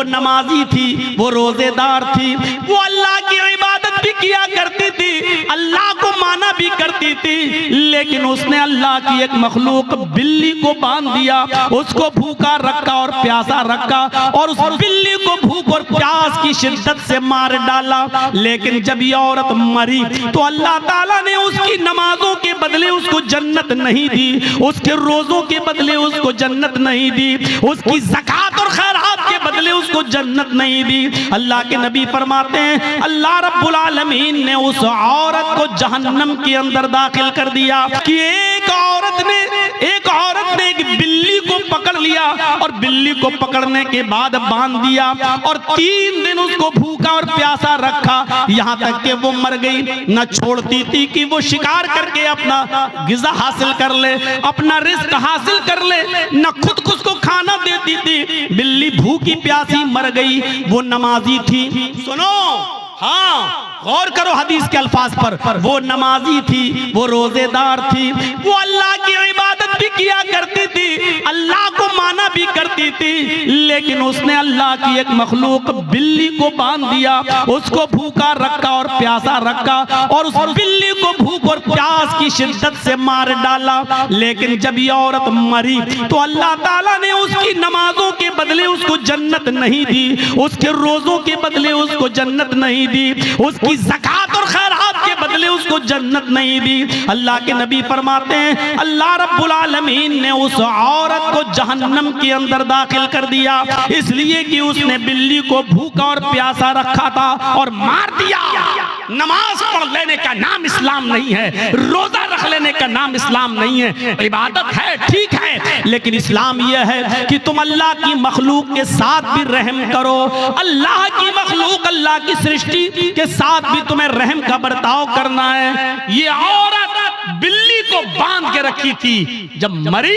वो नमाजी थी, वो रोजेदार थी, वो अल्लाह की इबादत भी किया करती थी, अल्लाह को माना भी करती थी, लेकिन उसने अल्लाह की एक मखलूक बिल्ली को बांध दिया, उसको भूखा रखा और प्यासा रखा और उस बिल्ली को भूख और प्यास की शिद्दत से मार डाला। लेकिन जब ये औरत मरी तो अल्लाह ताला ने उसकी नमाजों के बदले उसको जन्नत नहीं दी, उसके रोजों के बदले उसको जन्नत नहीं दी, उसकी ज़कात और खैरात के बदले उसको जन्नत नहीं दी। अल्लाह के नबी फरमाते हैं अल्लाह रब्बुल आलमीन ने उस औरत को जहन्नम के अंदर दाखिल कर दिया कि एक औरत ने एक बिल्ली को पकड़ लिया और बिल्ली को पकड़ने के बाद बांध दिया और 3 दिन उसको भूखा और प्यासा रखा, यहाँ तक कि वो मर गई। न छोड़ती थी कि वो शिकार करके अपना गिज़ा हासिल कर ले, अपना रिस्क हासिल कर ले, न खुद उसको खाना देती थी। बिल्ली भूखी प्यासी मर गई। वो नमाजी थी, सुनो, हाँ गौर करो हदीस के अल्फाज पर, वो नमाजी थी, वो रोजेदार थी, वो अल्लाह की इबादत भी किया करती थी, अल्लाह को माना भी करती थी, लेकिन उसने अल्लाह की एक मखलूक बिल्ली को बांध दिया, उसको भूखा रखा और प्यासा रखा और उस बिल्ली को भूख और प्यास की शिद्दत से मार डाला। लेकिन जब ये औरत मरी तो अल्लाह ताला ने उसकी नमाजों के बदले उसको जन्नत नहीं दी, उसके रोजों के बदले उसको जन्नत नहीं दी, उसकी ज़कात और खैरात के बदले उसको जन्नत नहीं दी। अल्लाह के नबी फरमाते हैं अल्लाह रब्बुल आलमीन ने उस औरत को जहन्नम के अंदर दाखिल कर दिया, इसलिए कि उसने बिल्ली को भूखा और प्यासा रखा था और मार दिया। नमाज पढ़ लेने का नाम इस्लाम नहीं है, रोजा रख लेने का नाम इस्लाम नहीं है। इबादत है, ठीक है, लेकिन इस्लाम यह है कि तुम अल्लाह की मखलूक के साथ भी रहम करो। अल्लाह की मखलूक, अल्लाह की सृष्टि के साथ भी तुम्हें रहम का बर्ताव करना है। ये औरत बिल्ली को बांध के रखी थी, जब मरी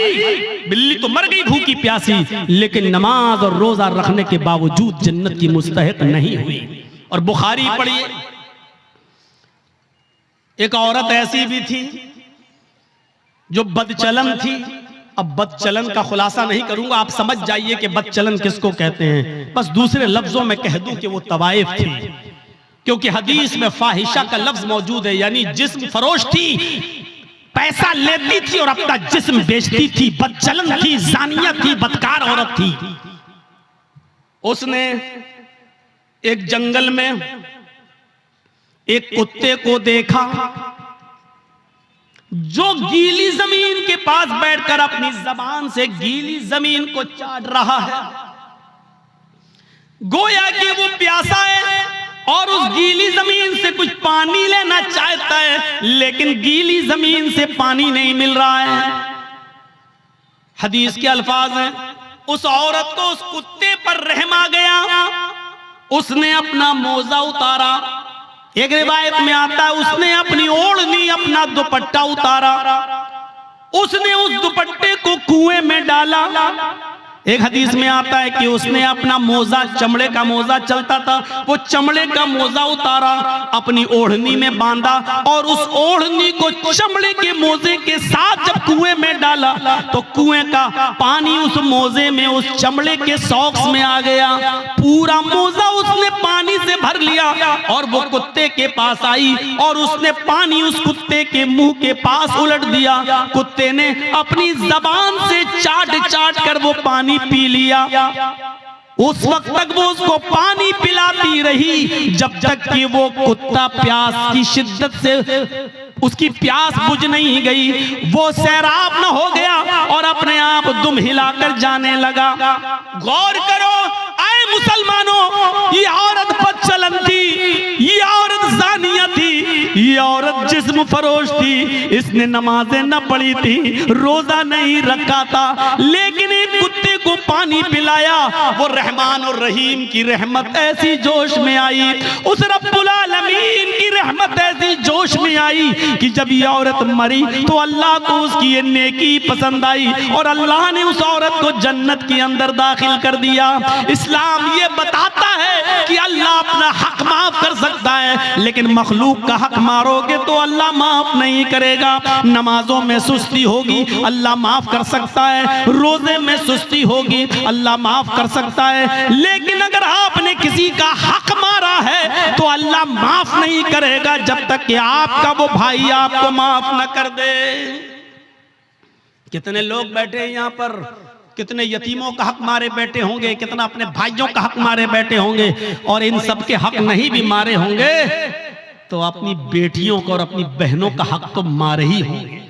बिल्ली तो मर गई भूखी प्यासी, लेकिन नमाज और रोजा रखने के बावजूद जन्नत की मुस्तहिक नहीं हुई। और बुखारी पढ़िए, एक औरत ऐसी भी थी जो बदचलन थी। अब बदचलन का खुलासा नहीं करूंगा, आप समझ जाइए कि बदचलन किसको कहते हैं। बस दूसरे लफ्जों में कह दूं कि वो तवाइफ थी, क्योंकि हदीस में फाहिशा का लफ्ज मौजूद है, यानी जिस्म फरोश थी, पैसा लेती थी और अपना जिस्म बेचती थी, बदचलन थी, जानिया थी, बदकार औरत थी। उसने एक जंगल में एक कुत्ते को देखा जो गीली जमीन के पास बैठकर अपनी जबान से गीली जमीन को चाट रहा है, गोया कि वो प्यासा है और उस गीली जमीन से कुछ पानी लेना चाहता है, लेकिन गीली जमीन से पानी नहीं मिल रहा है। हदीस के अल्फाज हैं, उस औरत को उस कुत्ते पर रहम आ गया, उसने अपना मोजा उतारा। एक रिवायत में आता है उसने अपनी ओढ़नी, अपना दुपट्टा उतारा, उसने उस दुपट्टे को कुएं में डाला। एक हदीस में आता है कि उसने अपना मोजा, चमड़े का मोजा चलता था, वो चमड़े का मोजा उतारा, अपनी ओढ़नी में बांधा और उस ओढ़नी को चमड़े के मोजे के साथ जब कुएं में डाला तो कुएं का पानी उस मोजे में, उस चमड़े के सॉक्स में आ गया। पूरा मोजा उसने पानी से भर लिया और वो कुत्ते के पास आई और उसने पानी उस कुत्ते के मुंह के पास उलट दिया। कुत्ते ने अपनी जबान से चाट चाट कर वो पानी पी लिया। उस वक्त तक वो उसको पानी पिलाती रही जब तक कि वो कुत्ता प्यास की शिद्दत से उसकी प्यास बुझ नहीं गई, वो सैराब न हो गया और अपने आप दुम हिलाकर जाने लगा। गौर करो आए मुसलमानों, ये औरत बदचलन थी, ये औरत जानिया थी, ये औरत जिस्म फरोश थी, इसने नमाजें न पढ़ी थी, रोजा नहीं रखा था, लेकिन एक कुत्ते को पानी पिलाया। वो रहमान और रहीम की रहमत ऐसी जोश में आई, उस रब्बुल आलमीन की रहमत ऐसी जोश में आई कि जब ये औरत मरी तो अल्लाह को उसकी ये नेकी पसंद आई और अल्लाह ने उस औरत को जन्नत के अंदर दाखिल कर दिया। इस्लाम ये बताता है कि अल्लाह अपना हक माफ कर सकता है, लेकिन मखलूक का हक मारोगे तो अल्लाह माफ नहीं करेगा। नमाजों में सुस्ती होगी, अल्लाह माफ कर सकता है, रोजे में सुस्ती होगी, अल्लाह माफ कर सकता है, लेकिन अगर अल्लाह माफ नहीं करेगा जब तक कि आपका वो भाई आपको माफ न कर दे। कितने लोग बैठे हैं यहाँ पर, कितने यतीमों का हक मारे बैठे होंगे, कितना अपने भाइयों का हक मारे बैठे होंगे, और इन सब के हक नहीं भी मारे होंगे तो अपनी बेटियों को और अपनी बहनों का हक तो मारे ही होंगे।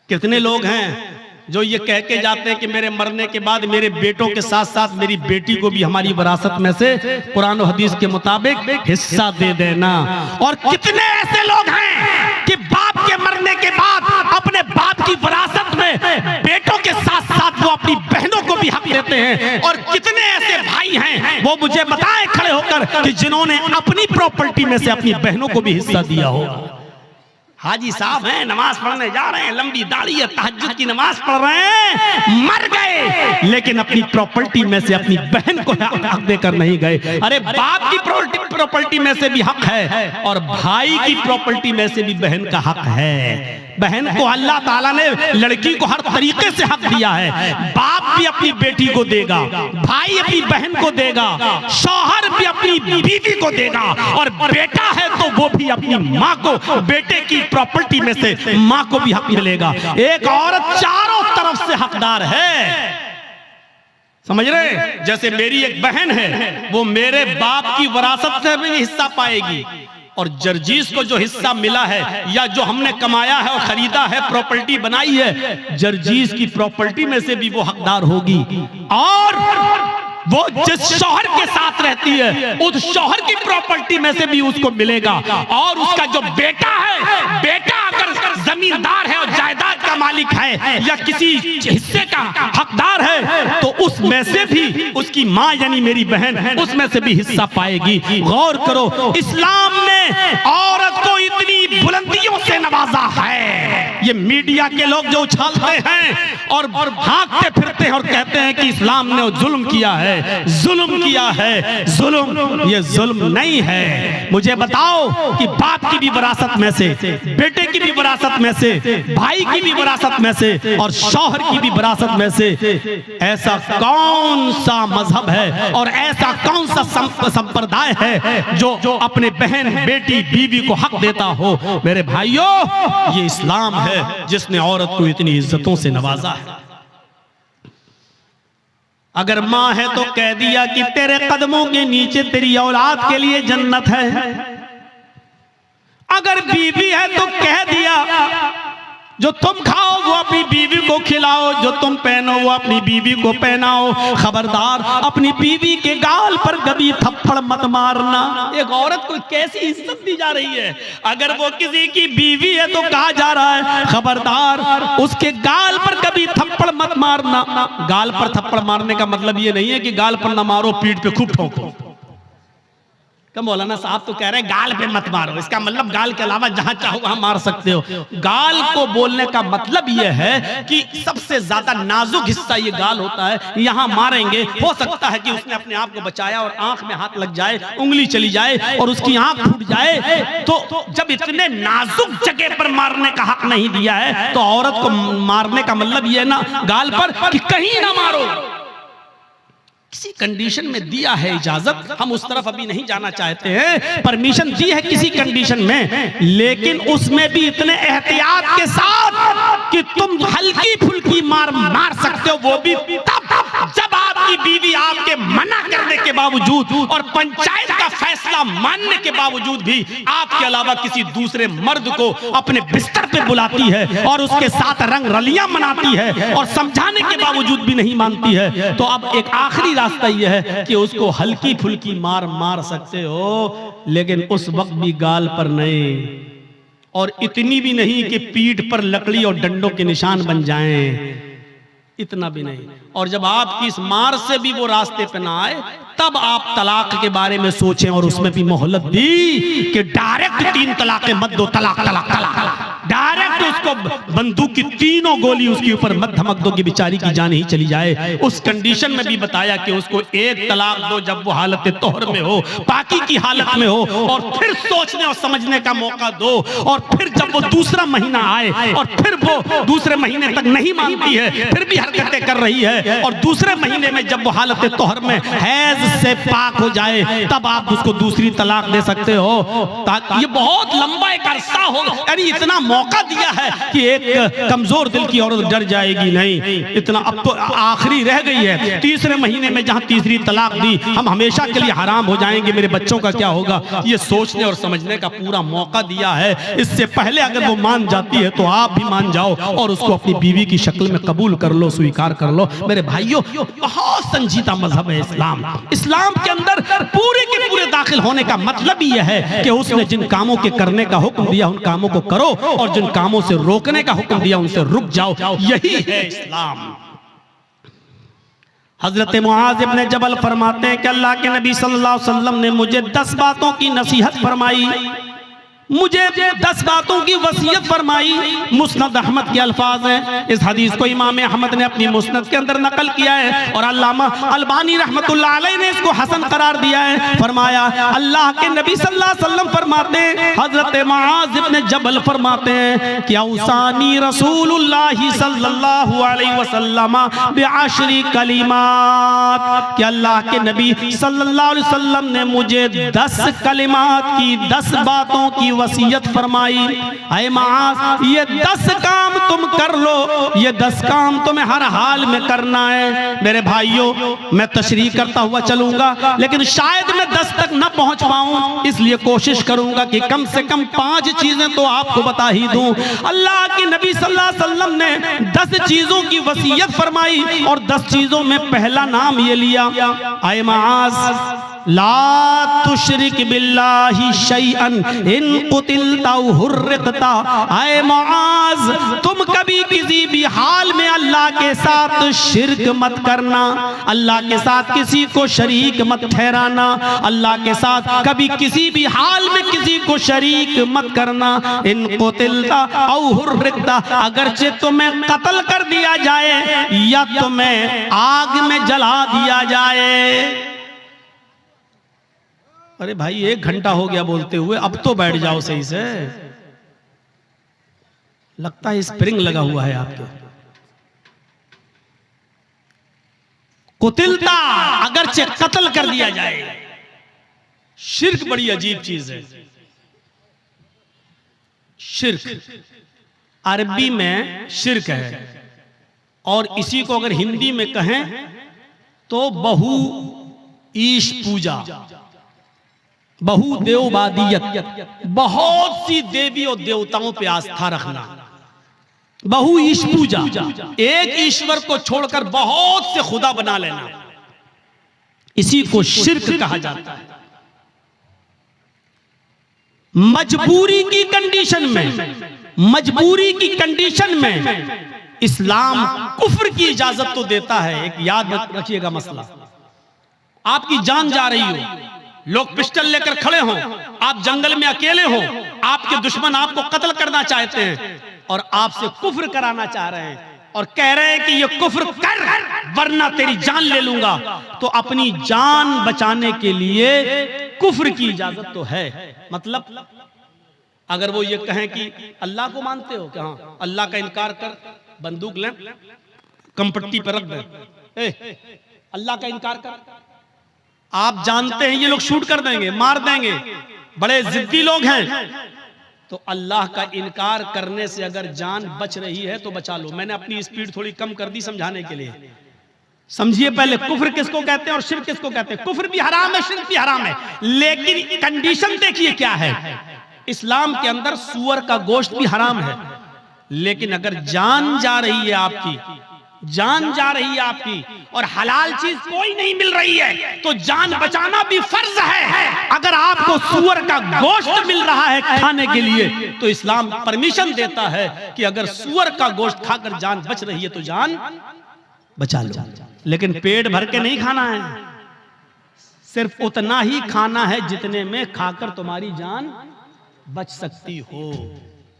कितने लोग हैं जो ये कह के जाते हैं कि मेरे मरने के बाद मेरे बेटों के साथ साथ मेरी बेटी को भी हमारी विरासत में से कुरान और हदीस के मुताबिक हिस्सा दे देना। और कितने ऐसे लोग हैं कि बाप के मरने के बाद अपने बाप की विरासत में बेटों के साथ साथ वो अपनी बहनों को भी हक देते हैं। और कितने ऐसे भाई हैं वो मुझे बताएं खड़े होकर कि जिन्होंने अपनी प्रॉपर्टी में से अपनी बहनों को भी हिस्सा दिया हो। हाजी साहब हैं, नमाज पढ़ने जा रहे हैं, लंबी दाढ़ी है, तहज्जुद की नमाज पढ़ रहे हैं, मर गए लेकिन अपनी प्रॉपर्टी में से अपनी बहन को हक देकर नहीं गए। अरे बाप की प्रॉपर्टी में से भी हक है और भाई की प्रॉपर्टी में से भी बहन का हक है। बहन को अल्लाह ताला ने लड़की को हर तरीके से हक दिया है। बाप भी अपनी बेटी को देगा, भाई अपनी बहन को देगा, शौहर भी अपनी बीवी को देगा, और बेटा है तो वो भी अपनी माँ को, बेटे की प्रॉपर्टी में से माँ को भी हक मिलेगा। एक औरत चारों तरफ से हकदार है, समझ रहे? जैसे मेरी एक बहन है, वो मेरे बाप की विरासत से भी हिस्सा पाएगी, और जर्जीस को जो हिस्सा मिला है या जो हमने कमाया है और खरीदा है, प्रॉपर्टी बनाई है, जर्जीस की प्रॉपर्टी में से भी वो हकदार होगी। और वो जिस शौहर के साथ रहती है उस शौहर की प्रॉपर्टी में से भी उसको मिलेगा। और उसका जो बेटा है, बेटा अगर जमींदार है और जायदाद का मालिक है या किसी हिस्से का हकदार है तो उसमें से भी उसकी माँ यानी मेरी बहन उसमें से भी हिस्सा पाएगी। गौर करो, इस्लाम ने औरत को इतनी बुलंदियों से नवाजा है। ये मीडिया के लोग जो उछालते हैं और भागते फिरते हैं और कहते हैं कि इस्लाम ने जुल्म किया है, जुल्म किया है, जुल्म, ये जुल्म नहीं है। मुझे बताओ कि बाप की भी विरासत में से, बेटे की भी विरासत में से, भाई की भी विरासत में से और शौहर की भी विरासत में से ऐसा कौन सा मजहब है और ऐसा कौन सा संप्रदाय है जो अपने बहन, बेटी, बीवी को हक देता हो? मेरे भाइयों, ये इस्लाम है जिसने औरत को इतनी इज्जतों से नवाजा है। अगर माँ है तो कह दिया कि तेरे कदमों के नीचे तेरी औलाद के लिए जन्नत है। अगर बीवी है तो कह दिया जो तुम खाओ वो अपनी बीवी को खिलाओ, जो तुम पहनो वो अपनी बीवी को पहनाओ। खबरदार, अपनी बीवी के गाल पर कभी थप्पड़ मत मारना। एक औरत को कैसी इज्जत दी जा रही है। अगर वो किसी की बीवी है तो कहा जा रहा है खबरदार उसके गाल पर कभी थप्पड़ मत मारना। गाल पर थप्पड़ मारने का मतलब ये नहीं है कि गाल पर ना मारो, पीठ पे खूब ठोको। मौलाना साहब तो कह रहे हैं गाल पे मत मारो, इसका मतलब गाल के अलावा जहां चाहो वहां मार सकते हो। गाल को बोलने का मतलब यह है कि सबसे ज्यादा नाजुक हिस्सा ये गाल होता है, यहां मारेंगे हो सकता है कि उसने अपने आप को बचाया और आंख में हाथ लग जाए, उंगली चली जाए और उसकी आंख फूट जाए। तो जब इतने नाजुक जगह पर मारने का हक नहीं दिया है तो औरत को मारने का मतलब यह ना गाल पर कि कहीं ना मारो। किसी कंडीशन में दिया है इजाजत, हम उस तरफ अभी नहीं जाना चाहते हैं। परमिशन दी है किसी कंडीशन में, लेकिन उसमें भी इतने एहतियात के साथ कि तुम हल्की फुल्की मार सकते हो, वो भी तब जब आपकी बीवी आपके मना करने के बावजूद और पंचायत का फैसला मानने के बावजूद भी आपके अलावा किसी दूसरे मर्द को अपने बिस्तर पे बुलाती है और उसके साथ रंग रलियां मनाती है और समझाने के बावजूद भी नहीं मानती है। तो अब एक आखिरी रास्ता यह है कि उसको हल्की फुल्की मार सकते हो, लेकिन उस वक्त भी गाल पर नहीं, और इतनी भी नहीं कि पीठ पर लकड़ी और डंडों के निशान बन जाएं, इतना भी नहीं। और जब आपकी इस मार से भी वो रास्ते पे ना आए तब आप तलाक के बारे में सोचें, और उसमें भी मोहलत दी कि डायरेक्ट 3 तलाक मत दो, तलाक तलाक तलाक, डायरेक्ट डायरेक्ट उसको बंदूक की तीनों गोली उसके ऊपर मत धमक दो कि बेचारी की जान ही चली जाए। उस कंडीशन में भी बताया कि उसको एक तलाक दो जब वो हालत तोहर में हो, पाकी की हालत में हो, और फिर सोचने और समझने का मौका दो। और फिर जब वो दूसरा महीना आए और फिर वो दूसरे महीने तक नहीं मानती है, फिर भी हरकतें कर रही है, और दूसरे महीने में जब वो हालत तोहर में हैज से पाक हो जाए, तब आप उसको दूसरी तलाक दे सकते हो। ताकि ये बहुत लंबा एक अरसा हो, यानी इतना मौका दिया है कि एक कमजोर दिल की औरत डर जाएगी नहीं। इतना अब तो आखिरी रह गई है, तीसरे महीने में जहां तीसरी तलाक दी, हम हमेशा के लिए हराम हो जाएंगे, मेरे बच्चों का क्या होगा, ये सोचने और समझने का पूरा मौका दिया है। इससे पहले अगर वो मान जाती है तो आप भी मान जाओ और उसको अपनी बीवी की शक्ल में कबूल कर लो, स्वीकार कर लो। मेरे भाइयों, बहुत संजीदा मजहब है इस्लाम। इस्लाम के अंदर पूरे के पूरे दाखिल होने का मतलब ही यह है कि उसने जिन कामों के करने का हुक्म दिया उन कामों को करो, और जिन कामों से रोकने का हुक्म दिया उनसे रुक जाओ। यही है इस्लाम। हजरत मुआज इब्ने जबल फरमाते हैं कि अल्लाह के नबी सल्लल्लाहु अलैहि वसल्लम ने मुझे 10 बातों की नसीहत फरमाई, मुझे 10 बातों की वसीयत फरमाई। मुस्नद अहमद के अल्फाज हैं। इस हदीस को इमाम अहमद ने अपनी मुस्नद के अंदर नकल किया है और अल्लामा अलबानी रहमतुल्लाह अलैह ने इसको हसन करार दिया है। फरमाया, अल्लाह के नबी सल्लल्लाहु अलैहि वसल्लम फरमाते हैं, हजरत मुआज इब्ने जबल फरमाते हैं कि औसानी रसूलुल्लाह सल्लल्लाहु अलैहि वसल्लम बिअशरी कलिमात, कि अल्लाह के नबी सल्लल्लाहु अलैहि वसल्लम ने मुझे 10 कलिमात की, 10 बातों की वसीयत फरमाई। ऐ मुआज, ये 10 काम तुम कर लो, ये 10 काम तुम्हें हर हाल में करना है। मेरे भाइयों, मैं तशरीह करता हुआ चलूंगा, लेकिन शायद मैं 10 तक न पहुंच पाऊं, इसलिए कोशिश करूंगा कि कम से कम 5 चीजें तो आपको बता ही दूं। अल्लाह के नबी सल्लल्लाहु अलैहि वसल्लम ने 10 चीजों की वसीयत फरमाई और 10 चीजों में पहला नाम ये लिया, ऐ मुआज ला तुशरिक बिल्लाहि शैअन इन कुतिलता हुर्रिकता। ऐ मुआज, तुम कभी किसी भी हाल में अल्लाह के साथ शिरक मत करना, अल्लाह के साथ किसी को शरीक मत ठहराना, अल्लाह के साथ कभी किसी भी हाल में किसी को शरीक मत करना। इन कुतिलता औ हुर्रिकता, अगरचे तुम्हें कत्ल कर दिया जाए या तुम्हें आग में जला दिया जाए। अरे भाई, 1 घंटा हो गया बोलते हुए, अब तो बैठ जाओ सही से। लगता है स्प्रिंग लगा हुआ है आपके। कुतिलता, अगरचे कत्ल कर दिया जाए। शिर्क बड़ी अजीब चीज है। शिर्क अरबी में शिर्क है, और इसी को अगर हिंदी में कहें तो बहु ईश पूजा, बहु देववादियत, बहुत सी देवी और देवताओं पे आस्था रखना, बहु ईश पूजा, एक ईश्वर को छोड़कर बहुत से खुदा बना लेना, इसी को शिर्क कहा जाता है। मजबूरी की कंडीशन में, मजबूरी की कंडीशन में इस्लाम कुफ्र की इजाजत तो देता है। एक याद रखिएगा मसला, आपकी जान जा रही हो, लोग पिस्टल लेकर खड़े हों, आप जंगल में अकेले हो, आपके दुश्मन आपको कत्ल करना चाहते हैं और आपसे कुफ्र कराना चाह रहे हैं और कह रहे हैं कि ये कुफ्र कर वरना तेरी जान ले लूंगा, तो अपनी जान बचाने के लिए कुफ्र की इजाजत तो है। मतलब अगर वो ये कहें कि अल्लाह को मानते हो क्या, हाँ, अल्लाह का इनकार कर, बंदूक लें, कंपट्टी पर रख दें, अल्लाह का इनकार कर, आप जानते हैं ये लोग शूट कर देंगे, मार देंगे, बड़े जिद्दी लोग हैं, तो अल्लाह का इनकार करने से अगर जान बच रही है तो बचा लो। मैंने अपनी स्पीड थोड़ी कम कर दी समझाने के लिए। समझिए पहले, कुफ्र किसको कहते हैं और शिर्क किसको कहते हैं। कुफ्र भी हराम है, शिर्क भी हराम है, लेकिन कंडीशन देखिए क्या है। इस्लाम के अंदर सूअर का गोश्त भी हराम है, लेकिन अगर जान जा रही है आपकी, जान जा रही है आपकी और हलाल चीज कोई नहीं मिल रही है, तो जान बचाना भी फर्ज है। अगर आपको सूअर का गोश्त मिल रहा है खाने के लिए, तो इस्लाम परमिशन देता है कि अगर सूअर का गोश्त खाकर जान बच रही है तो जान बचा लो, लेकिन पेट भर के नहीं खाना है, सिर्फ उतना ही खाना है जितने में खाकर तुम्हारी जान बच सकती हो।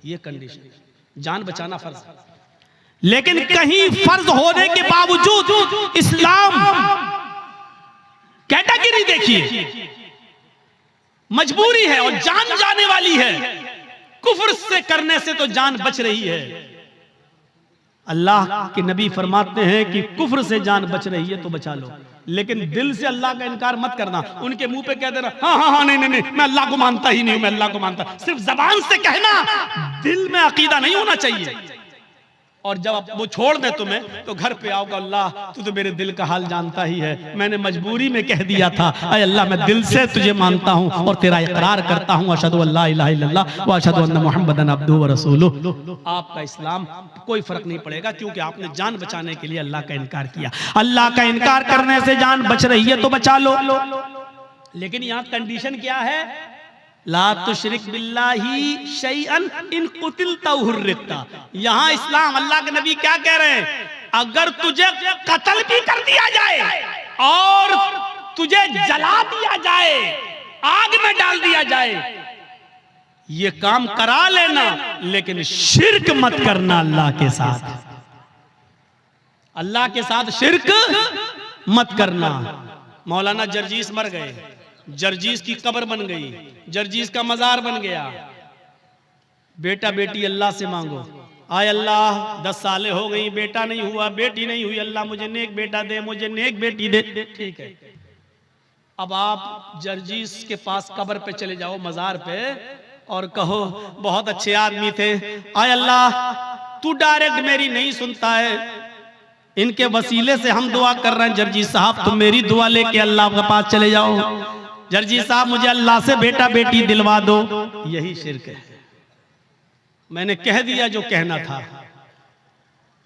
ये कंडीशन। जान बचाना फर्ज है, लेकिन कहीं फर्ज होने के बावजूद इस्लाम कैटेगरी देखिए, मजबूरी है और जान जाने वाली है। कुफ्र से करने से तो जान बच रही है। अल्लाह के नबी फरमाते हैं कि कुफ्र से जान बच रही है तो बचा लो, लेकिन दिल से अल्लाह का इनकार मत करना। उनके मुंह पे कह देना हाँ हाँ हाँ नहीं, मैं अल्लाह को मानता ही नहीं हूं, मैं अल्लाह को मानता। सिर्फ जबान से कहना, दिल में अकीदा नहीं होना चाहिए। और जब वो छोड़ दे तुम्हें तो घर पे आओगे, अल्लाह तू तो मेरे दिल का हाल जानता ही है, मैंने मजबूरी में कह दिया था, अय अल्लाह मैं दिल से तुझे मानता हूं और तेरा इकरार करता हूं, अशहदु अल्ला इलाहा इल्लल्लाह व अशहदु अन्ना मुहम्मदन अब्दुहु व रसूलुहु। आपका इस्लाम कोई फर्क नहीं पड़ेगा, क्योंकि आपने जान बचाने के लिए अल्लाह का इनकार किया। अल्लाह का इनकार करने से जान बच रही है तो बचा लो, लेकिन यहाँ कंडीशन क्या है? ला तुशरिक बिल्लाहि शैअन इन कुतिलता हुर्रिकता। यहाँ इस्लाम, अल्लाह के नबी क्या कह रहे हैं? अगर तुझे कत्ल भी कर दिया जाए और तुझे जला दिया जाए, आग में डाल दिया जाए, ये काम करा लेना, लेकिन शिर्क मत करना अल्लाह के साथ। अल्लाह के साथ शिर्क मत करना। मौलाना जर्जीस मर गए, जर्जीस की कब्र बन गई, जर्जीस का मजार बन गया। बेटा बेटी अल्लाह से मांगो, आय अल्लाह 10 सालें हो गई, बेटा नहीं हुआ, बेटी नहीं हुई, अल्लाह मुझे नेक बेटा दे, मुझे नेक बेटी दे। ठीक है, अब आप जर्जीस के पास कब्र पे चले जाओ, मजार पे, और कहो बहुत अच्छे आदमी थे, आय अल्लाह तू डायरेक्ट मेरी नहीं सुनता है, इनके वसीले से हम दुआ कर रहे हैं, जर्जीस साहब तुम मेरी दुआ लेके अल्लाह के पास चले जाओ, जर्जीस साहब मुझे अल्लाह से बेटा बेटी दिलवा दो। यही शिर्क है। मैंने कह दिया जो कहना था।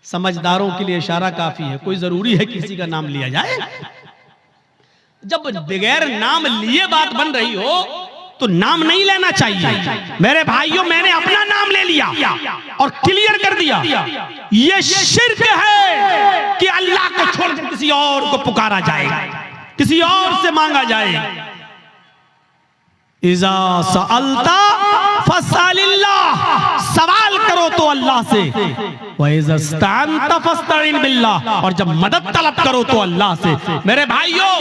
समझदारों के लिए इशारा काफी है, कोई जरूरी है किसी का नाम लिया जाए? जब बगैर नाम लिए बात बन रही हो तो नाम नहीं लेना चाहिए। मेरे भाइयों, मैंने अपना नाम ले लिया और क्लियर कर दिया, ये शिर्क है कि अल्लाह को छोड़कर किसी और को पुकारा जाए, किसी और से मांगा जाए। इज़ा सअल्ता फसअलिल्लाह, सवाल करो तो अल्लाह से, व इज़ा इस्तअनता फस्तईन बिल्लाह, और जब मदद तलब करो तो अल्लाह से। मेरे भाइयों,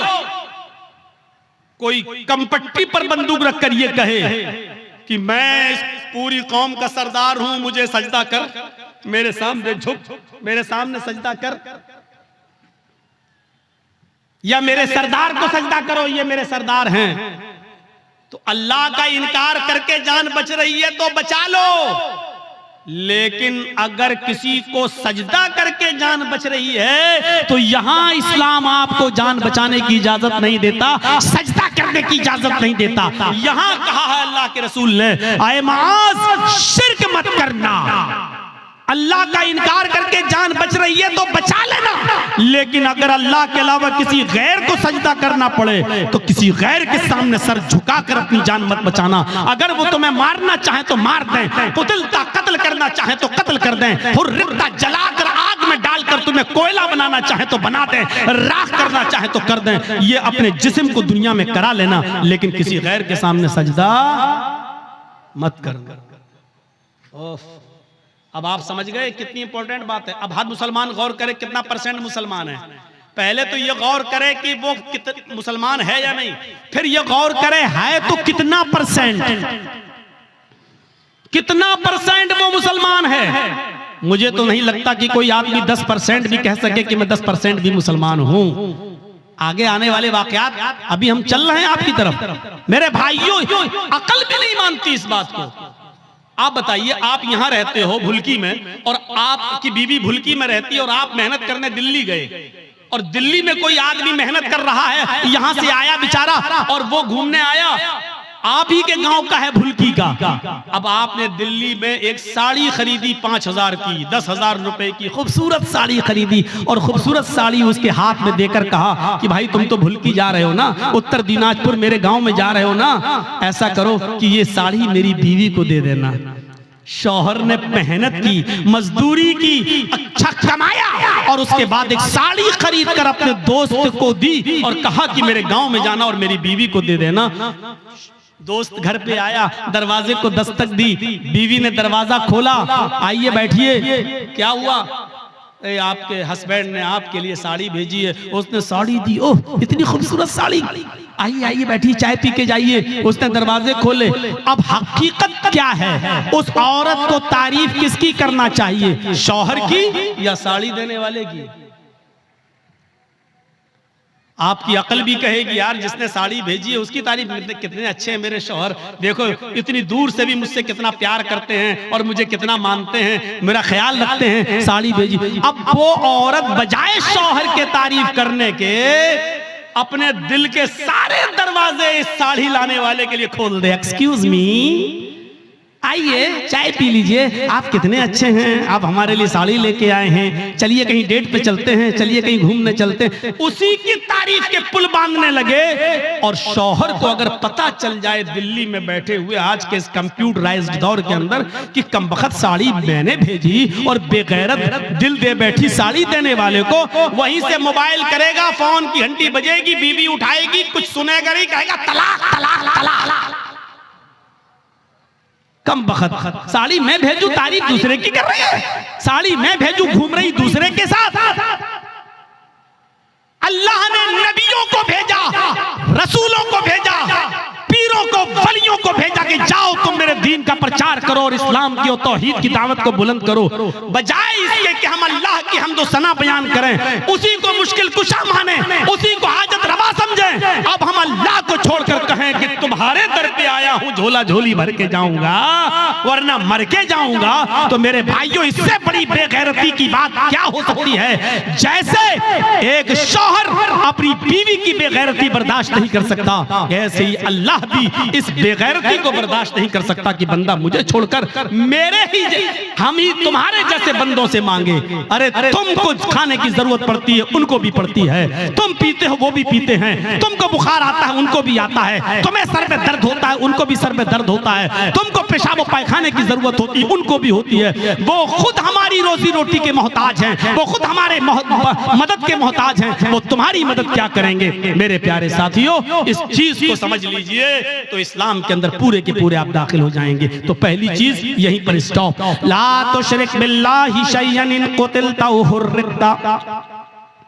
कोई कंपट्टी पर बंदूक रखकर ये कहे कि मैं इस पूरी कौम का सरदार हूं, मुझे सजदा कर, मेरे सामने झुक, मेरे सामने सजदा कर, या मेरे सरदार को सजदा करो, ये मेरे सरदार हैं, तो अल्लाह का इनकार करके जान बच रही है तो बचा लो। लेकिन अगर किसी को सजदा करके जान बच रही है तो यहां इस्लाम आपको जान बचाने की इजाजत नहीं देता, सजदा करने की इजाजत नहीं देता। यहां कहा है अल्लाह के रसूल ने, आए माज शिर्क मत करना, अल्लाह का इनकार करके जान बच रही है तो बचा लेना, लेकिन अगर अल्लाह के अलावा किसी गैर को सजदा करना पड़े तो किसी गैर के सामने सर झुकाकर अपनी जान मत बचाना। अगर वो तुम्हें मारना चाहे तो मार दें, कुतिलता कत्ल करना चाहे तो कत्ल कर दें, हुर्रिकता जलाकर आग में डालकर तुम्हें कोयला बनाना चाहे तो बना दें, राख करना चाहे तो कर दें, ये अपने जिस्म को दुनिया में करा लेना, लेकिन किसी गैर के सामने सजदा मत करना। अब आप समझ गए कितनी इंपॉर्टेंट बात है। अब हर मुसलमान गौर करे कितना परसेंट मुसलमान है। पहले तो ये गौर करे कि वो मुसलमान है या नहीं, फिर ये गौर करे है तो कितना परसेंट, कितना परसेंट वो मुसलमान है। मुझे तो नहीं लगता कि कोई आदमी 10% भी कह सके कि मैं 10% भी मुसलमान हूं। आगे आने वाले वाकयात, अभी हम चल रहे हैं आपकी तरफ। मेरे भाइयों, अकल भी नहीं मानती इस बात को। आप बताइए, आप यहां रहते हो भुलकी में, और आपकी बीवी भुलकी में रहती है, और आप मेहनत करने दिल्ली गए, और दिल्ली में कोई आदमी मेहनत कर रहा है, यहां से आया बेचारा और वो घूमने आया, आप ही के गांव का है भुलकी का। अब आपने दिल्ली में एक साड़ी खरीदी 5,000 की, 10,000 रुपए की खूबसूरत साड़ी खरीदी, और खूबसूरत साड़ी उसके हाथ में देकर कहा कि भाई तुम तो भुलकी जा रहे हो ना, उत्तर दिनाजपुर मेरे गांव में जा रहे हो ना, ऐसा करो कि ये साड़ी मेरी बीवी को दे देना। शौहर ने मेहनत की, मजदूरी की, अच्छा कमाया, और उसके बाद एक साड़ी खरीद कर अपने दोस्त को दी और कहा कि मेरे गांव में जाना और मेरी बीवी को दे देना। दोस्त घर पे आया, दरवाजे को दस्तक दी, बीवी ने दरवाजा खोला, आइए बैठिए, क्या हुआ? आपके हस्बैंड ने आपके लिए साड़ी भेजी है। उसने साड़ी दी, ओह इतनी खूबसूरत साड़ी, आइए आइए बैठिए, चाय पी के जाइए। उसने दरवाजे खोले। अब हकीकत क्या है? उस औरत को तारीफ किसकी करना चाहिए, शौहर की या साड़ी देने वाले की? आपकी अकल भी कहेगी यार जिसने साड़ी भेजी है उसकी तारीफ, कितने अच्छे हैं मेरे शौहर, देखो इतनी दूर से भी मुझसे कितना प्यार करते हैं और मुझे कितना मानते हैं, मेरा ख्याल रखते हैं, साड़ी भेजी। अब वो औरत बजाय शौहर के तारीफ करने के अपने दिल के सारे दरवाजे इस साड़ी लाने वाले के लिए खोल दे। एक्सक्यूज मी, आइए चाय पी लीजिए, आप कितने अच्छे हैं, आप हमारे लिए साड़ी लेके आए हैं, चलिए कहीं डेट पे चलते हैं, चलिए कहीं घूमने चलते हैं। उसी की तारीफ के पुल बांधने लगे। और शौहर को अगर पता चल जाए दिल्ली में बैठे हुए आज के इस कंप्यूटराइज्ड दौर के अंदर कि कमबख्त साड़ी मैंने भेजी और बेगैरत दिल दे बैठी साड़ी देने वाले को, वहीं से मोबाइल करेगा, फोन की घंटी बजेगी, बीवी उठाएगी, कुछ सुनेगा नहीं, कहेगा तलाक तलाक तलाक। कम बखत, साड़ी मैं भेजू तारीफ दूसरे की कर रही है, साड़ी मैं भेजू घूम रही दूसरे के साथ। अल्लाह ने नबियों को भेजा, रसूलों को भेजा, पीरों को, वलियों को भेजा कि जाओ तुम मेरे दीन का प्रचार करो और इस्लाम की और तौहीद की दावत को बुलंद करो। बजाय इसके कि हम अल्लाह की हमदो सना बयान करें, उसी को मुश्किल कुशा माने, उसी को हाजत रवा समझें, अब हम अल्लाह को छोड़कर कहें कि तुम्हारे दर पे आया हूं, झोला झोली भर के जाऊंगा वरना मर के जाऊंगा। तो मेरे भाइयों, इससे बड़ी बेगैरती की बात क्या हो सकती है? जैसे एक शौहर अपनी बीवी की बेगैरती बर्दाश्त नहीं कर सकता, ऐसे ही अल्लाह भी इस बेगैरती को बर्दाश्त नहीं कर सकता कि बंदा मुझे छोड़कर मेरे ही हम ही तुम्हारे जैसे बंदों से मांगे। अरे तुमको खाने की जरूरत पड़ती है, उनको भी पड़ती है, तुम पीते हो वो भी पीते हैं, तुमको बुखार आता है उनको भी आता है, तुम्हें सर में दर्द होता है उनको भी सर में दर्द होता है, तुमको पेशाब पायखाने की जरूरत होती है उनको भी होती है। वो खुद हमारी रोजी रोटी के मोहताज हैं, वो खुद हमारे मदद के मोहताज हैं, वो तुम्हारी मदद क्या करेंगे? मेरे प्यारे साथियों, इस चीज को समझ लीजिए तो इस्लाम के अंदर पूरे के पूरे आप दाखिल हो जाएंगे। तो पहली चीज यहीं पर स्टॉप, ला तुशरिक बिल्लाहि शैअन इन कुतिलता हुर्रिकता।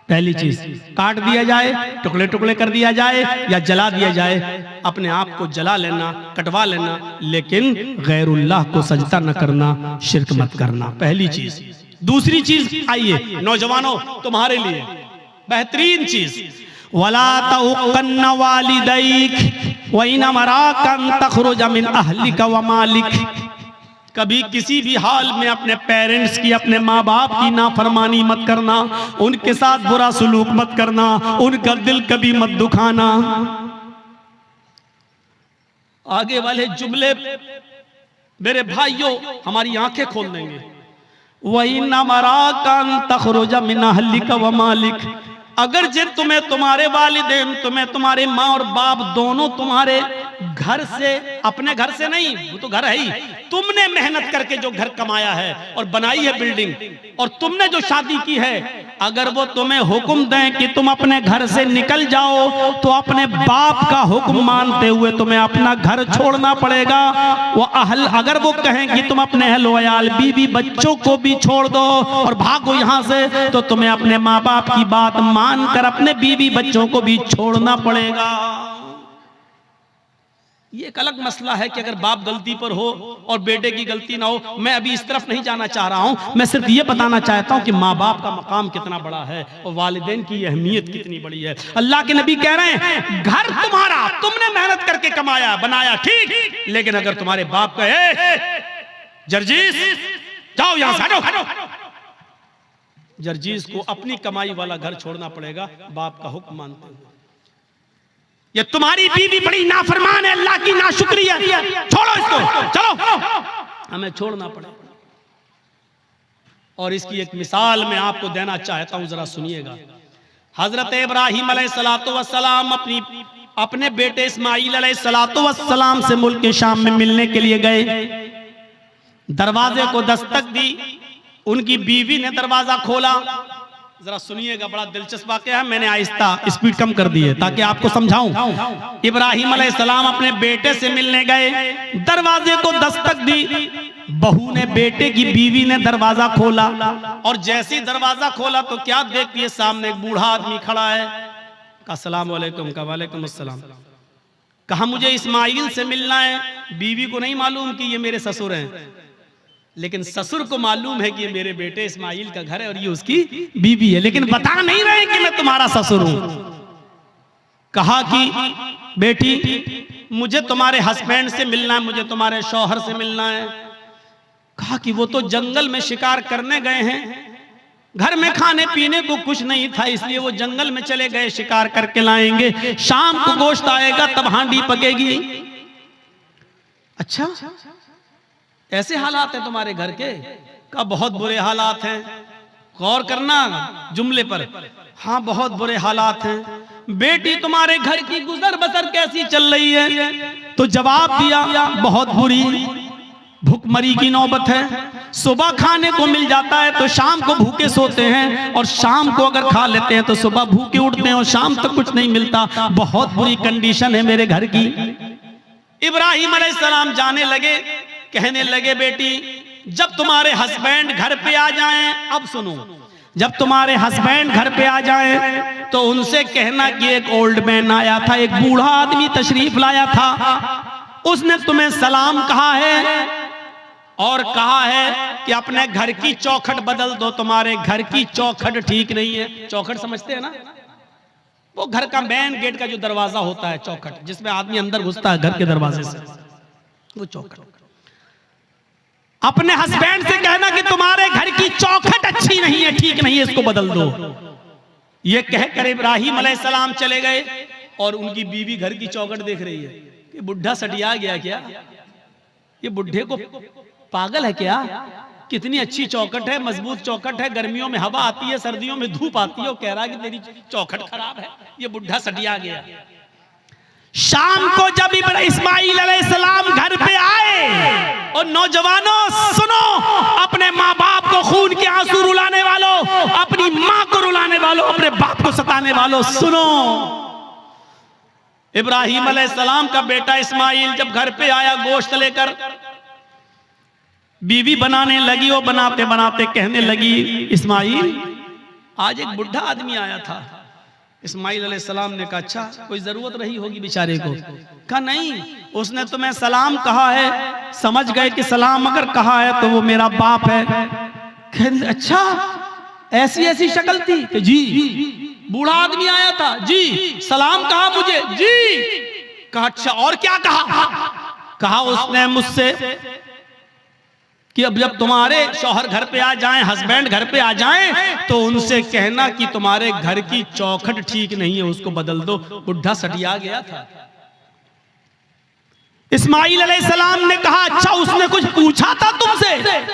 पहली चीज काट दिया जाए, टुकड़े टुकड़े कर दिया जाए या जला दिया जाए, अपने आप को जला लेना, कटवा लेना, लेकिन गैरुल्लाह को सजदा न करना, शिरक मत करना, पहली चीज। दूसरी चीज, आइए नौजवानों तुम्हारे लिए बेहतरीन चीज, वला तउक़न्न वालिदैक व इन अमराका अन तख़रुज मिन अहलिका व मालिक। कभी किसी भी हाल में अपने पेरेंट्स की, अपने माँ बाप की नाफरमानी मत करना, उनके साथ बुरा सलूक मत करना, उनका दिल कभी मत दुखाना। आगे वाले जुमले मेरे भाइयों हमारी आंखें खोल देंगे। वही न मराका अन तख़रुज मिन अहलिका व मालिक, अगर जिन तुम्हें तुम्हारे वालिदैन, तुम्हें तुम्हारे माँ और बाप दोनों तुम्हारे घर से, अपने घर से नहीं, वो तो घर है ही, तुमने मेहनत करके जो घर कमाया है और बनाई है बिल्डिंग, और तुमने जो शादी की है, अगर वो तुम्हें हुक्म दें कि तुम अपने घर से निकल जाओ, तो अपने बाप का हुक्म मानते हुए तुम्हें अपना घर छोड़ना पड़ेगा। वो अहल, अगर वो कहें कि तुम अपने अहल वयाल, बीवी बच्चों को भी छोड़ दो और भागो यहाँ से, तो तुम्हें अपने माँ बाप की बात मानकर अपने बीवी बच्चों को भी छोड़ना पड़ेगा। ये एक अलग मसला है कि अगर बाप गलती पर हो और बेटे की गलती ना हो। मैं अभी इस तरफ नहीं जाना चाह रहा हूं, मैं सिर्फ ये बताना चाहता हूं कि माँ बाप का मकाम कितना बड़ा है और वालिदैन की अहमियत कितनी बड़ी है। अल्लाह के नबी कह रहे हैं, घर तुम्हारा, तुमने मेहनत करके कमाया बनाया, ठीक, लेकिन अगर तुम्हारे बाप कहे जर्जीस जाओ यहां से हटो, जर्जीस को अपनी कमाई वाला घर छोड़ना पड़ेगा बाप का हुक्म मानते हुए। ये तुम्हारी बीवी बड़ी नाफरमान है, अल्लाह की नाशुक्री है, छोड़ो इसको, चलो, हमें छोड़ना पड़ेगा। और इसकी एक मिसाल मैं आपको देना चाहता हूं, जरा सुनिएगा। हजरत इब्राहिम अलैहिस्सलातु वस्सलाम अपने बेटे इस्माईल अलैहिस्सलातु वस्सलाम से मुल्क के शाम में मिलने के लिए गए। दरवाजे को दस्तक दी, उनकी बीवी ने दरवाजा खोला, जरा सुनिएगा, बड़ा दिलचस्प वाकया है। मैंने आहिस्ता स्पीड कम कर दी है ताकि आपको समझाऊं। इब्राहिम अलैहिस्सलाम अपने बेटे से मिलने गए, दरवाजे को दस्तक दी, बहू ने, बेटे की बीवी ने दरवाजा खोला, और जैसे ही दरवाजा खोला तो क्या देखती है, सामने एक बूढ़ा आदमी खड़ा है। कहा अस्सलाम वालेकुम। कहा वालेकुम अस्सलाम। कहा मुझे इस्माइल से मिलना है। बीवी को नहीं मालूम कि ये मेरे ससुर हैं, लेकिन ससुर को मालूम है कि ये मेरे बेटे इस्माइल का घर है और ये उसकी बीवी है, लेकिन बता नहीं रहे कि मैं तुम्हारा ससुर हूं। कहा कि बेटी मुझे तुम्हारे हस्बैंड से मिलना है, मुझे तुम्हारे शौहर से मिलना है। कहा कि वो तो जंगल में शिकार करने गए हैं, घर में खाने पीने को कुछ नहीं था, इसलिए वो जंगल में चले गए, शिकार करके लाएंगे, शाम को गोश्त आएगा तब हांडी पकेगी। अच्छा, ऐसे हालात हैं तुम्हारे घर के? का बहुत बुरे हालात हैं। गौर करना जुमले पर। हाँ बहुत बुरे हालात हैं। बेटी तुम्हारे घर की गुजर बसर कैसी चल रही है? तो जवाब दिया बहुत बुरी, भूखमरी की नौबत है। सुबह खाने को मिल जाता है तो शाम को भूखे सोते हैं, और शाम को अगर खा लेते हैं तो सुबह भूखे उठते हैं और शाम तक कुछ नहीं मिलता। बहुत बुरी कंडीशन है मेरे घर की। इब्राहिम अलैहिस्सलाम जाने लगे, कहने लगे बेटी जब तुम्हारे हस्बैंड घर पे आ जाएं, अब सुनो, जब तुम्हारे हस्बैंड घर पे आ जाएं तो उनसे कहना कि एक ओल्ड मैन आया था, एक बूढ़ा आदमी तशरीफ लाया था, उसने तुम्हें सलाम कहा है और कहा है कि अपने घर की चौखट बदल दो, तुम्हारे घर की चौखट ठीक नहीं है। चौखट समझते हैं ना, वो घर का मेन गेट का जो दरवाजा होता है, चौखट जिसमें आदमी अंदर घुसता है घर के दरवाजे से, वो चौखट। अपने हस्बैंड से कहना कि तुम्हारे घर की चौखट अच्छी नहीं है, ठीक नहीं है, इसको बदल दो। ये कहकर इब्राहिम अलैहिस्सलाम चले गए, और उनकी बीवी घर की चौखट देख रही है कि बुढ़ा सटिया गया क्या, ये बुढ़े को पागल है क्या, कितनी अच्छी चौखट है, मजबूत चौखट है, गर्मियों में हवा आती है, सर्दियों में धूप आती है, और कह रहा है कि तेरी चौखट खराब है, ये बुढ़ा सटिया गया। शाम को जब इस्माइल अलैहिस्सलाम घर पे आए, और नौजवानों सुनो, अपने माँ बाप को खून के आंसू रुलाने वालों, अपनी माँ को रुलाने वालों, अपने बाप को सताने वालों सुनो, इब्राहिम अलैहिस्सलाम का बेटा इस्माइल जब घर पे आया गोश्त लेकर, बीवी बनाने लगी, और बनाते बनाते कहने लगी इस्माइल आज एक बुढ़ा आदमी आया था। इस्माइल अलैहिस्सलाम ने कहा अच्छा, कोई जरूरत रही होगी बेचारे को? कहा नहीं, उसने तुम्हें सलाम कहा है, समझ गए कि सलाम अगर कहा है तो वो मेरा बाप है। कहने अच्छा, ऐसी ऐसी शक्ल थी? कि जी, बूढ़ा आदमी आया था जी, सलाम कहा मुझे जी। कहा अच्छा, और क्या कहा? कहा उसने मुझसे कि अब जब तुम्हारे शौहर घर पे आ जाएं, हस्बैंड घर पे आ जाएं, तो उनसे कहना कि तुम्हारे घर की चौखट ठीक नहीं है, उसको बदल दो। बुढ़ा सटिया गया था। इस्माइल अलैहिस्सलाम ने कहा अच्छा, उसने कुछ पूछा था तुमसे?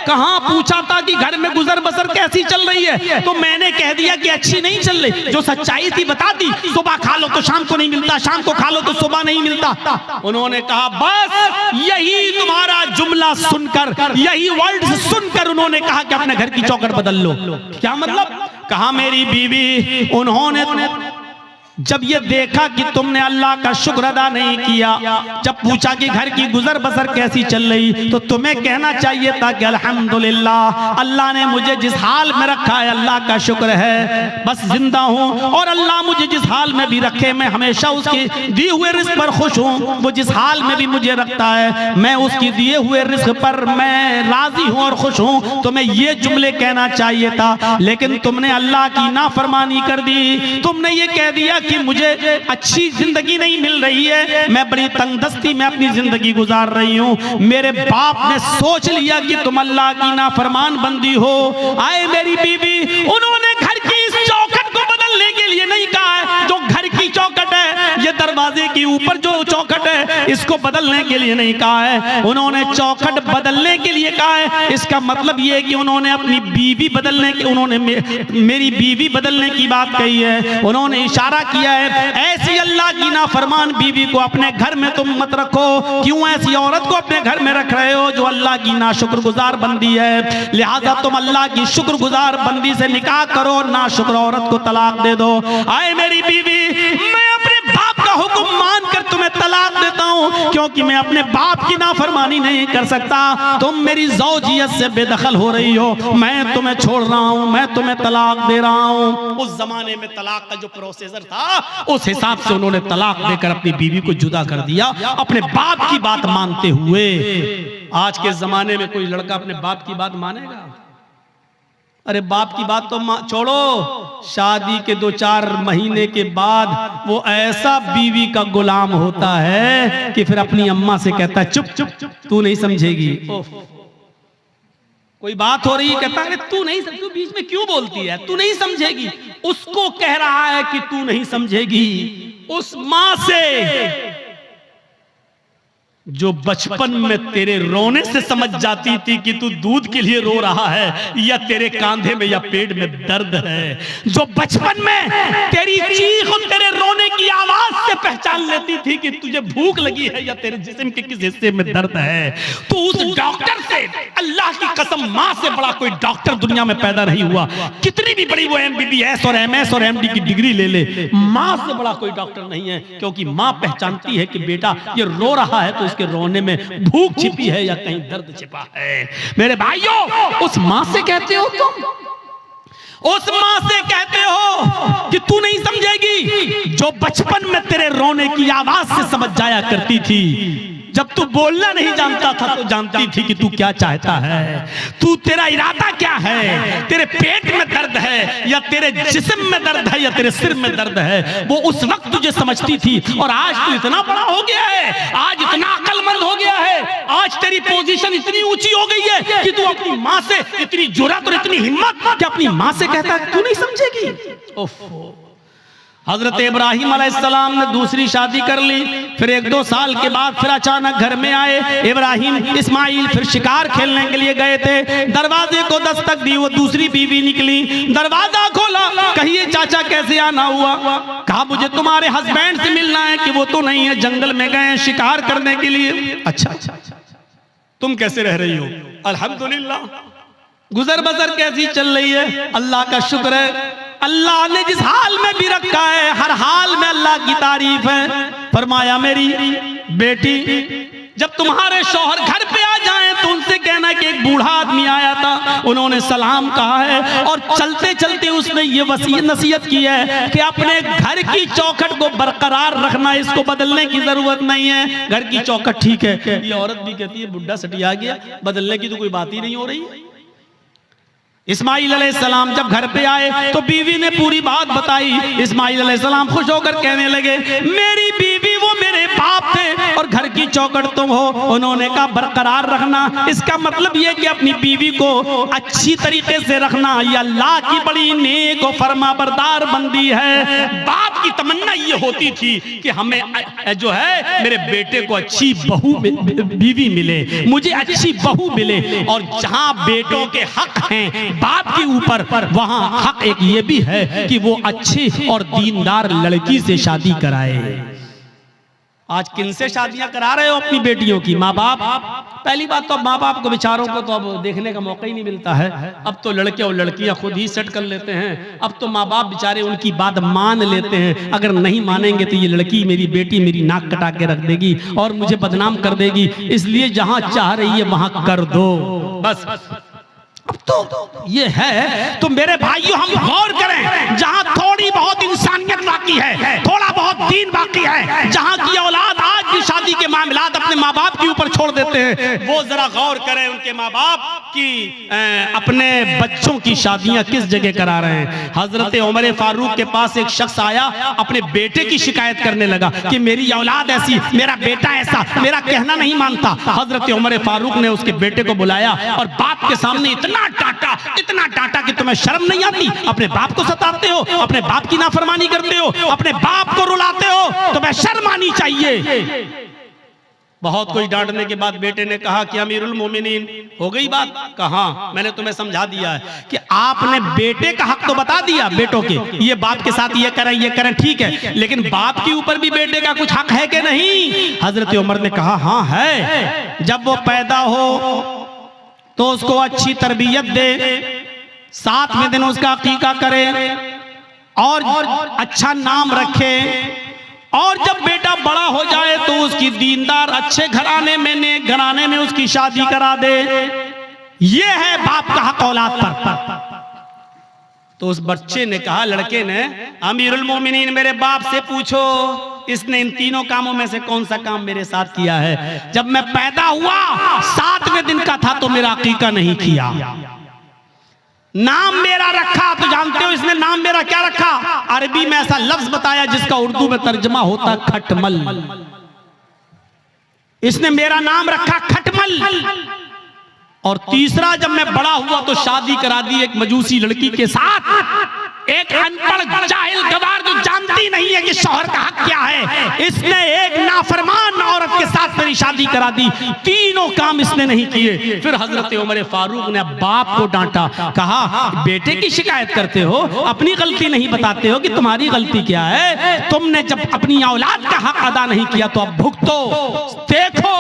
कहां पूछा था कि घर में गुजर बसर कैसी चल रही है, तो मैंने कह दिया कि अच्छी नहीं चल रही। जो सच्चाई थी बता दी, सुबह खा लो तो शाम को नहीं मिलता, शाम को खा लो तो सुबह नहीं मिलता। उन्होंने कहा बस यही तुम्हारा जुमला सुनकर, यही वर्ड सुनकर उन्होंने कहा कि अपने घर की चौखट बदल लो। क्या मतलब? कहा मेरी बीवी, उन्होंने जब ये देखा कि तुमने अल्लाह का शुक्र अदा नहीं किया, जब पूछा कि घर की गुजर बसर कैसी चल रही, तो तुम्हें कहना चाहिए था कि अल्हम्दुलिल्लाह, अल्लाह ने मुझे जिस हाल में रखा है अल्लाह का शुक्र है, बस जिंदा हूँ, और अल्लाह मुझे जिस हाल में भी रखे मैं हमेशा उसके दिए हुए रिस्क पर खुश हूँ। वो जिस हाल में भी मुझे रखता है मैं उसकी दिए हुए रिस्क पर मैं राजी हूँ और खुश हूँ। तुम्हें ये जुमले कहना चाहिए था, लेकिन तुमने अल्लाह की नाफरमानी कर दी। तुमने ये कह दिया कि मुझे अच्छी जिंदगी नहीं मिल रही है, मैं बड़ी तंगदस्ती में अपनी जिंदगी गुजार रही हूँ। मेरे बाप ने सोच लिया कि तुम अल्लाह की नाफरमान बंदी हो। आए मेरी बीवी, उन्होंने घर की इस चौखट को बदलने के लिए नहीं कहा है, जो घर की चौखट है ये दरवाजे के ऊपर जो चौखट है इसको बदलने के लिए नहीं कहा है, उन्होंने चौखट बदलने के लिए कहा है। इसका मतलब ये है कि उन्होंने अपनी बीवी बदलने की, उन्होंने मेरी बीवी बदलने की बात कही है। उन्होंने इशारा किया है ऐसी अल्लाह की नाफरमान बीवी को अपने घर में तुम मत रखो। क्यों ऐसी औरत को अपने घर में रख रहे हो जो अल्लाह की नाशुक्रगुजार बंदी है? लिहाजा तुम अल्लाह की शुक्रगुजार बंदी से निकाह करो, नाशुक्र औरत को तलाक दे दो। आए मेरी बीवी, मैं अपने बाप का हुक्म मानकर तुम्हें तलाक देता हूं, क्योंकि मैं अपने बाप की नाफरमानी नहीं कर सकता। तुम मेरी ज़ौजियत से बेदखल हो रही हो, मैं तुम्हें छोड़ रहा हूं, मैं तुम्हें तलाक दे रहा हूं। उस जमाने में तलाक का जो प्रोसीजर था उस हिसाब से उन्होंने तलाक देकर अपनी बीवी को जुदा कर दिया, अपने बाप की बात मानते हुए। आज के जमाने में कोई लड़का अपने बाप की बात मानेगा? अरे बाप की बात तो छोड़ो, शादी के 2-4 महीने के बाद वो ऐसा बीवी का गुलाम होता है कि फिर अपनी अम्मा से कहता है चुप चुप चुप, तू नहीं समझेगी। कोई बात हो रही है, कहता है तू नहीं समझ, तू बीच में क्यों बोलती है, तू नहीं समझेगी। उसको कह रहा है कि तू नहीं समझेगी। उस मां से जो बचपन में तेरे रोने से समझ जाती थी कि तू दूध के लिए रो रहा है या तेरे कांधे में या पेट में दर्द है, जो बचपन में तेरी चीख और तेरे रोने की आवाज से पहचान लेती थी कि तुझे भूख लगी है या तेरे जिस्म के किस हिस्से में दर्द है, तो उस डॉक्टर से, अल्लाह की कसम मां से बड़ा कोई डॉक्टर दुनिया में पैदा नहीं हुआ। कितनी भी बड़ी वो MBBS और MS और MD की डिग्री ले ले, मां से बड़ा कोई डॉक्टर नहीं है। क्योंकि मां पहचानती है कि बेटा ये रो रहा है तो के रोने में भूख छिपी है या कहीं दर्द छिपा है। मेरे भाइयों, उस मां से कहते हो तुम, उस मां से कहते हो कि तू नहीं समझेगी, जो बचपन में तेरे रोने की आवाज से समझ जाया करती थी। जब तू बोलना नहीं जानता था तो जानती थी कि तू क्या चाहता है, तू तेरा इरादा क्या है, तेरे पेट में दर्द है या तेरे जिस्म में दर्द है या तेरे सिर में दर्द है, वो उस वक्त तुझे समझती थी। और आज तू इतना बड़ा हो गया है, आज इतना अक्लमंद हो गया है, आज तेरी पोजीशन इतनी ऊंची हो गई है कि तू अपनी मां से इतनी जुर्रत और इतनी हिम्मत कि अपनी मां से कहता है तू नहीं समझेगी। ओफो। हजरत इब्राहिम अलैहिस्सलाम ने दूसरी शादी कर ली, फिर 1-2 साल के बाद फिर अचानक घर में आए इब्राहिम। इस्माइल फिर शिकार खेलने के लिए गए थे, दरवाजे को दस्तक दी, वो दूसरी बीवी निकली, दरवाजा खोला, कहिए चाचा कैसे आना हुआ? कहा मुझे तुम्हारे हस्बैंड से मिलना है। कि वो तो नहीं है, जंगल में गए शिकार करने के लिए। अच्छा, तुम कैसे रह रही हो? अल्हम्दुलिल्लाह, गुजर बसर कैसी चल रही है? अल्लाह का शुक्र है, अल्लाह ने जिस हाल में भी रखा है हर हाल में अल्लाह की तारीफ है। फरमाया मेरी बेटी, जब तुम्हारे शौहर घर पे आ जाएं तो उनसे कहना कि एक बूढ़ा आदमी आया था, उन्होंने सलाम कहा है और चलते चलते उसने ये नसीहत की है कि अपने घर की चौखट को बरकरार रखना, इसको बदलने की जरूरत नहीं है। घर की चौखट ठीक है। ये औरत भी कहती है बुढ़ा सटिया गया, बदलने की तो कोई बात ही नहीं हो रही है। इस्माइल अलैहिस्सलाम जब घर पे आए तो बीवी ने पूरी बात बताई। इस्माइल अलैहिस्सलाम खुश होकर कहने लगे मेरी बीवी वो मेरे बाप थे और घर की चौखट तुम हो। उन्होंने कहा बरकरार रखना, इसका मतलब ये कि अपनी बीवी को अच्छी तरीके से रखना। ये अल्लाह की बड़ी नेक और फरमाबरदार बंदी है। बाप की तमन्ना ये होती थी कि हमें जो है मेरे बेटे को अच्छी बहू बीवी मिले, मुझे अच्छी बहू मिले। और जहां बेटों के हक हैं बाप के ऊपर, वहां हक एक ये भी है कि वो अच्छी और दीनदार लड़की से शादी कराए। आज किन से शादियां करा रहे हो अपनी बेटियों की? माँ बाप। पहली बात तो अब माँ बाप को बेचारों को तो अब देखने का मौका ही नहीं मिलता है। अब तो लड़के और लड़कियां खुद ही सेट कर लेते हैं। अब तो माँ बाप बेचारे उनकी बात मान लेते हैं। अगर नहीं मानेंगे तो ये लड़की मेरी बेटी मेरी नाक कटा के रख देगी और मुझे बदनाम कर देगी, इसलिए जहां चाह रही है वहां कर दो बस। अब तो ये है। तो मेरे भाइयों हम गौर करें, जहां थोड़ी बहुत इंसानियत बाकी है, थोड़ा बहुत दीन बाकी है, जहां की औलाद आज भी शादी शादी के मामलात अपने माँ बाप के ऊपर छोड़ देते हैं, वो जरा गौर करें उनके माँ बाप की अपने बच्चों की शादियां किस जगह करा रहे हैं। हजरत उमर फारूक के पास एक शख्स आया, अपने बेटे की शिकायत करने लगा कि मेरी औलाद ऐसी, मेरा बेटा ऐसा, मेरा कहना नहीं मानता। हजरत उमर फारूक ने उसके बेटे को बुलाया और बाप के सामने इतना डांटा कि तुम्हें शर्म नहीं आती, अपने बाप को सताते हो, अपने बाप की नाफरमानी करते हो, अपने बाप को रुलाते हो, तुम्हें शर्म आनी चाहिए। बहुत कुछ डांटने के बाद बेटे ने कहा कि अमीरुल मोमिनीन हो गई बात। कहा मैंने तुम्हें समझा दिया है कि आपने बेटे का हक तो बता दिया बेटों के, ये बाप के साथ ये करें ठीक है, लेकिन बाप के ऊपर भी बेटे का कुछ हक है कि नहीं। हजरत उमर ने कहा हाँ है, जब वो पैदा हो तो उसको अच्छी तरबियत दे, 7वें दिन उसका अकीका करे और अच्छा नाम रखे, और जब बेटा बड़ा हो जाए तो उसकी दीनदार अच्छे घराने में, नेक घराने में उसकी शादी करा दे। ये है बाप का हक औलाद पर। तो उस बच्चे ने कहा, लड़के ने, अमीरुल मोमिनीन मेरे बाप से पूछो इसने इन तीनों कामों में से कौन सा काम मेरे साथ किया है। जब मैं पैदा हुआ 7वें दिन का था तो मेरा अकीका नहीं किया, नाम मेरा रखा, तो जानते हो इसने नाम मेरा क्या रखा? अरबी में ऐसा लफ्ज बताया जिसका उर्दू में तर्जमा होता खटमल। इसने मेरा नाम रखा खटमल। और तीसरा, जब मैं बड़ा हुआ तो शादी करा दी एक मजूसी लड़की के साथ, एक अनपढ़ जाहिल गवार जो जानती नहीं है कि शौहर का हक क्या है, इसने एक नाफरमान औरत के साथ मेरी शादी करा दी। तीनों काम इसने नहीं किए। फिर हजरत उमर फारूक ने बाप को डांटा, कहा बेटे की शिकायत करते हो, अपनी गलती नहीं बताते हो कि तुम्हारी गलती क्या है। तुमने जब अपनी औलाद का हक अदा नहीं किया तो अब भुगतो, देखो,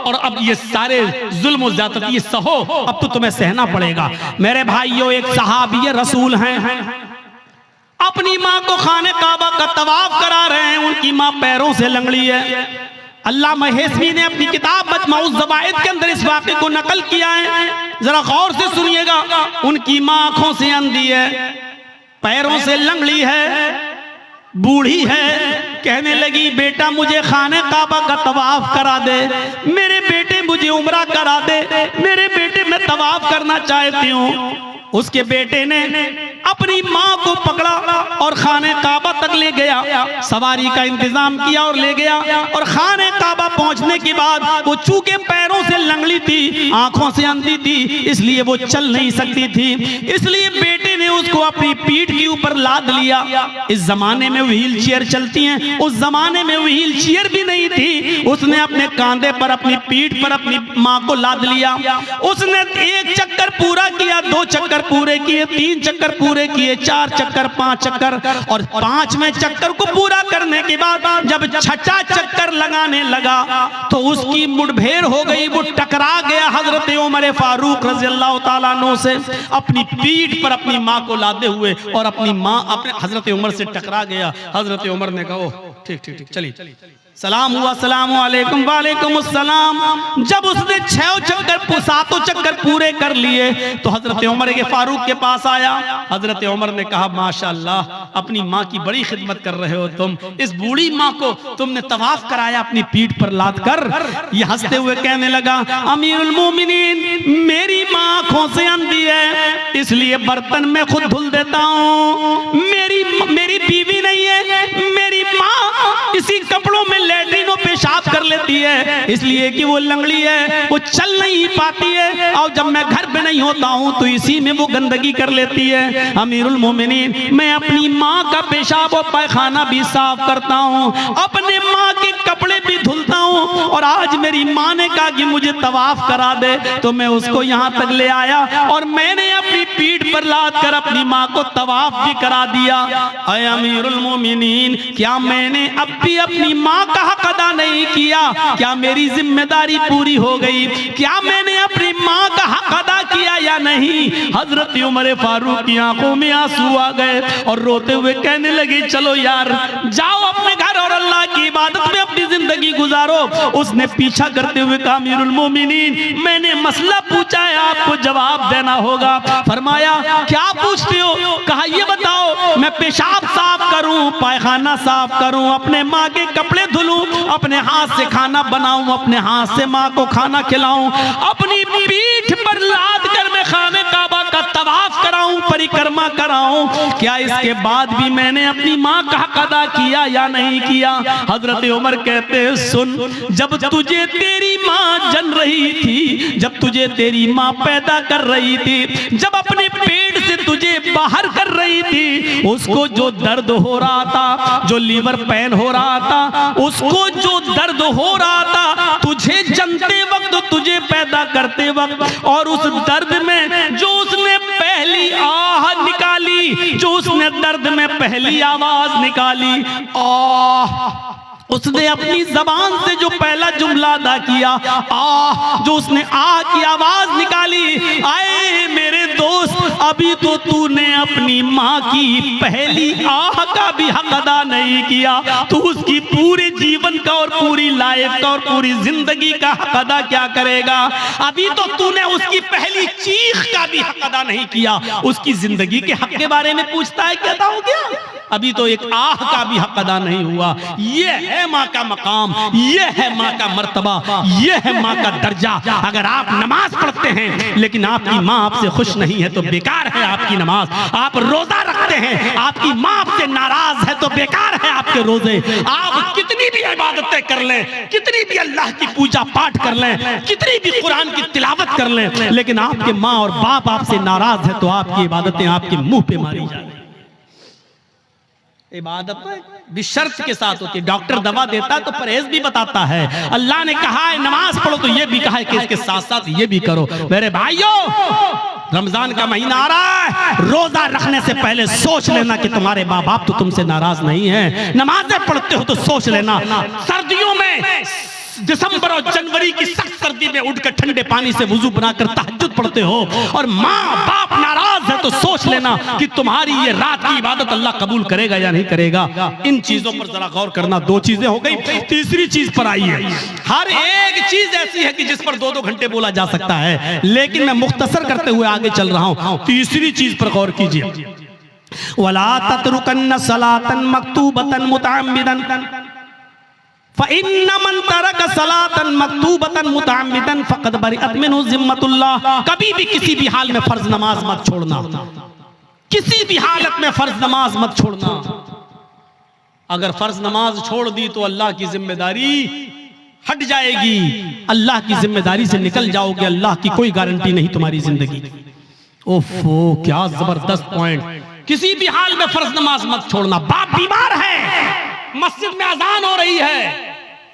और अब ये सारे जुल्म और ज़्यादती ये सहो, अब तो तुम्हें सहना पड़ेगा। मेरे भाइयों, एक सहाबी रसूल हैं, अपनी माँ को खाने काबा का तवाफ करा रहे हैं, उनकी माँ पैरों से लंगड़ी है। अल्लाह महेशवी ने अपनी किताब मजमऊज़ ज़वाइद के अंदर इस वाक़े को नकल किया है, जरा गौर से सुनिएगा। उनकी माँ आंखों से अंधी है, पैरों से लंगड़ी है, बूढ़ी है। कहने लगी, बेटा मुझे खाने काबा का तवाफ करा दे, मेरे बेटे मुझे उम्रा करा दे, मेरे बेटे मैं तवाफ करना चाहती हूँ। उसके बेटे ने अपनी माँ को पकड़ा और खाने काबा तक ले गया, सवारी का इंतजाम किया और ले गया। और खाने काबा पहुंचने के बाद वो चूंकि पैरों से लंगड़ी थी, आंखों से अंधी थी, इसलिए वो चल नहीं सकती थी, इसलिए बेटे ने उसको अपनी पीठ के ऊपर लाद लिया। इस जमाने में व्हील चेयर चलती हैं, उस जमाने में व्हील चेयर भी नहीं थी। उसने अपने कांधे पर, अपनी पीठ पर अपनी माँ को लाद लिया। उसने 1 चक्कर पूरा किया, 2 चक्कर पूरे किए, 3 चक्कर पूरे किए, 4 चक्कर, 5 चक्कर, और 5वें चक्कर को पूरा करने के बाद जब 6ठा चक्कर लगाने लगा तो उसकी मुठभेड़ हो गई, वो टकरा गया हजरत उमर फारूक रज़ियल्लाहु ताला अन्हु से, अपनी पीठ पर अपनी माँ को लादे हुए, और अपनी माँ अपने हजरत उमर से टकरा गया। हजरत उमर ने कहा, ठीक चलिए, सलाम हुआ, सलाम अलैकुम, वालेकुम अस्सलाम। जब उसने 6 चक्कर, 7 चक्कर पूरे कर लिए तो हजरत उमर के फारूक के पास आया। हजरत उमर ने कहा, माशाअल्लाह, अपनी माँ की बड़ी खिदमत कर रहे हो तुम, इस बूढ़ी माँ को तुमने तवाफ कराया अपनी पीठ पर लाद कर। ये हंसते हुए कहने लगा, अमीरुल मोमिनीन मेरी माँ आंखों से अंधी है, इसलिए बर्तन में खुद धुल देता हूँ। मेरी बीवी नहीं है, मेरी माँ इसी कपड़ों में लैट्रिन पेशाब कर लेती है, इसलिए कि वो लंगड़ी है, वो चल नहीं पाती है, और जब मैं घर पे नहीं होता हूँ तो इसी में वो गंदगी कर लेती है। अमीरुल मोमिनीन मैं अपनी माँ का पेशाब और पैखाना भी साफ करता हूँ, अपने माँ के कपड़े भी धुलता हूँ, और आज मेरी माँ ने कहा कि मुझे तवाफ करा दे तो मैं उसको यहाँ तक ले आया, और मैंने अपनी पीठ पर लाद कर अपनी माँ को तवाफ भी करा दिया। ऐ अमीरुल मोमिनीन, क्या मैंने अब भी अपनी माँ का हक अदा नहीं किया? क्या मेरी जिम्मेदारी पूरी हो गई? क्या मैंने अपनी माँ का हक अदा किया या नहीं? हजरत उमर फारूक की आंखों में आंसू आ गए और रोते हुए कहने लगे, चलो यार, जाओ अपने घर और अल्लाह की इबादत में अपनी जिंदगी जिंदगी गुजारो। उसने पीछा करते हुए कहा अमीरुल मोमिनीन, मैंने मसला पूछा है, आपको जवाब देना होगा। फरमाया क्या पूछते हो? कहा ये बताओ, मैं पेशाब साफ करूं, पायखाना साफ करूं, अपने माँ के कपड़े धुलूं, अपने हाथ से खाना बनाऊं, अपने हाथ से माँ को खाना खिलाऊं, अपनी पीठ पर लाद कर मैं खाने काबा का तवाफ कराऊं, परिक्रमा कराऊं, क्या इसके बाद भी मैंने अपनी माँ का हक अदा किया या नहीं किया? हजरत उमर कहते हैं सुन, जब तुझे तेरी माँ जन रही थी, जब तुझे तेरी माँ पैदा कर रही थी, जब अपने पेट से तुझे बाहर कर रही थी, उसको जो दर्द हो रहा था, जो लीवर पेन हो रहा था, उसको जो दर्द हो रहा था तुझे जनते वक्त, तुझे पैदा करते वक्त, और उस दर्द में जो उसने पहली आह निकाली, जो उसने दर्द में पहली आवाज निकाली, आह, उसने अपनी जबान से जो पहला जुमला अदा किया, आह, जो उसने आह की आवाज निकाली, आए मेरे दोस्त, अभी तो तूने अपनी माँ की पहली आह का भी हक अदा नहीं किया, तू उसकी पूरे जीवन का और पूरी लाइफ का और पूरी जिंदगी का हक अदा क्या करेगा? अभी तो तूने उसकी पहली चीख का भी हक अदा नहीं किया, उसकी जिंदगी के हक के बारे में पूछता है, क्या हो गया? अभी तो एक आह का भी हक अदा नहीं हुआ। ये है माँ का मकाम, ये है माँ का मर्तबा, ये है माँ का दर्जा। अगर आप नमाज पढ़ते हैं लेकिन आपकी माँ आपसे खुश नहीं है तो बेकार है आपकी नमाज। आप रोजा रखते हैं, आपकी माँ आपसे नाराज है तो बेकार है आपके रोजे। आप कितनी भी इबादतें कर लें, कितनी भी अल्लाह की पूजा पाठ कर लें, कितनी भी कुरान की तिलावत कर लें, लेकिन आपके माँ और बाप आपसे नाराज है तो आपकी इबादतें आपके मुंह पे मारी जाए। इबादत भी शर्त के साथ होती है। डॉक्टर दवा देता है तो परहेज भी बताता है। अल्लाह ने कहा है नमाज पढ़ो तो ये भी कहा है कि इसके साथ साथ ये भी करो। मेरे भाइयों, रमजान का महीना आ रहा है, रोजा रखने से पहले सोच लेना कि तुम्हारे माँ बाप तो तुमसे नाराज नहीं है। नमाजें पढ़ते हो तो सोच लेना, सर्दियों में दिसंबर और जनवरी की सख्त सर्दी में उठकर ठंडे पानी से वुजू बनाकर तहज्जुद पढ़ते हो और माँ बाप नाराज है तो सोच लेना कि तुम्हारी ये रात की इबादत अल्लाह कबूल करेगा या नहीं करेगा। इन चीजों पर जरा गौर करना। दो चीजें हो गई, तीसरी चीज पर आई है। हर एक चीज ऐसी है कि जिस पर 2-2 घंटे बोला जा सकता है, लेकिन मैं मुख्तसर करते हुए आगे चल रहा हूं। तीसरी चीज पर गौर कीजिए, वला ततरुकन्न सलातन मक्तूबतन मुतअम्मिदन फ़इन्न मन तरक सलातन मक्तूबतन मुतअम्मिदन फ़क़द बरिअत मिन्हु ज़िम्मतुल्लाह। कभी भी किसी भी हाल में फर्ज नमाज मत छोड़ना, किसी भी हालत में फर्ज नमाज मत छोड़ना। अगर फर्ज नमाज छोड़ दी तो अल्लाह की जिम्मेदारी हट जाएगी, अल्लाह की जिम्मेदारी से निकल जाओगे, अल्लाह की कोई गारंटी नहीं तुम्हारी जिंदगी। ओफो, क्या जबरदस्त पॉइंट। किसी भी हाल में फर्ज नमाज मत छोड़ना। बाप बीमार है, मस्जिद में अजान हो रही है,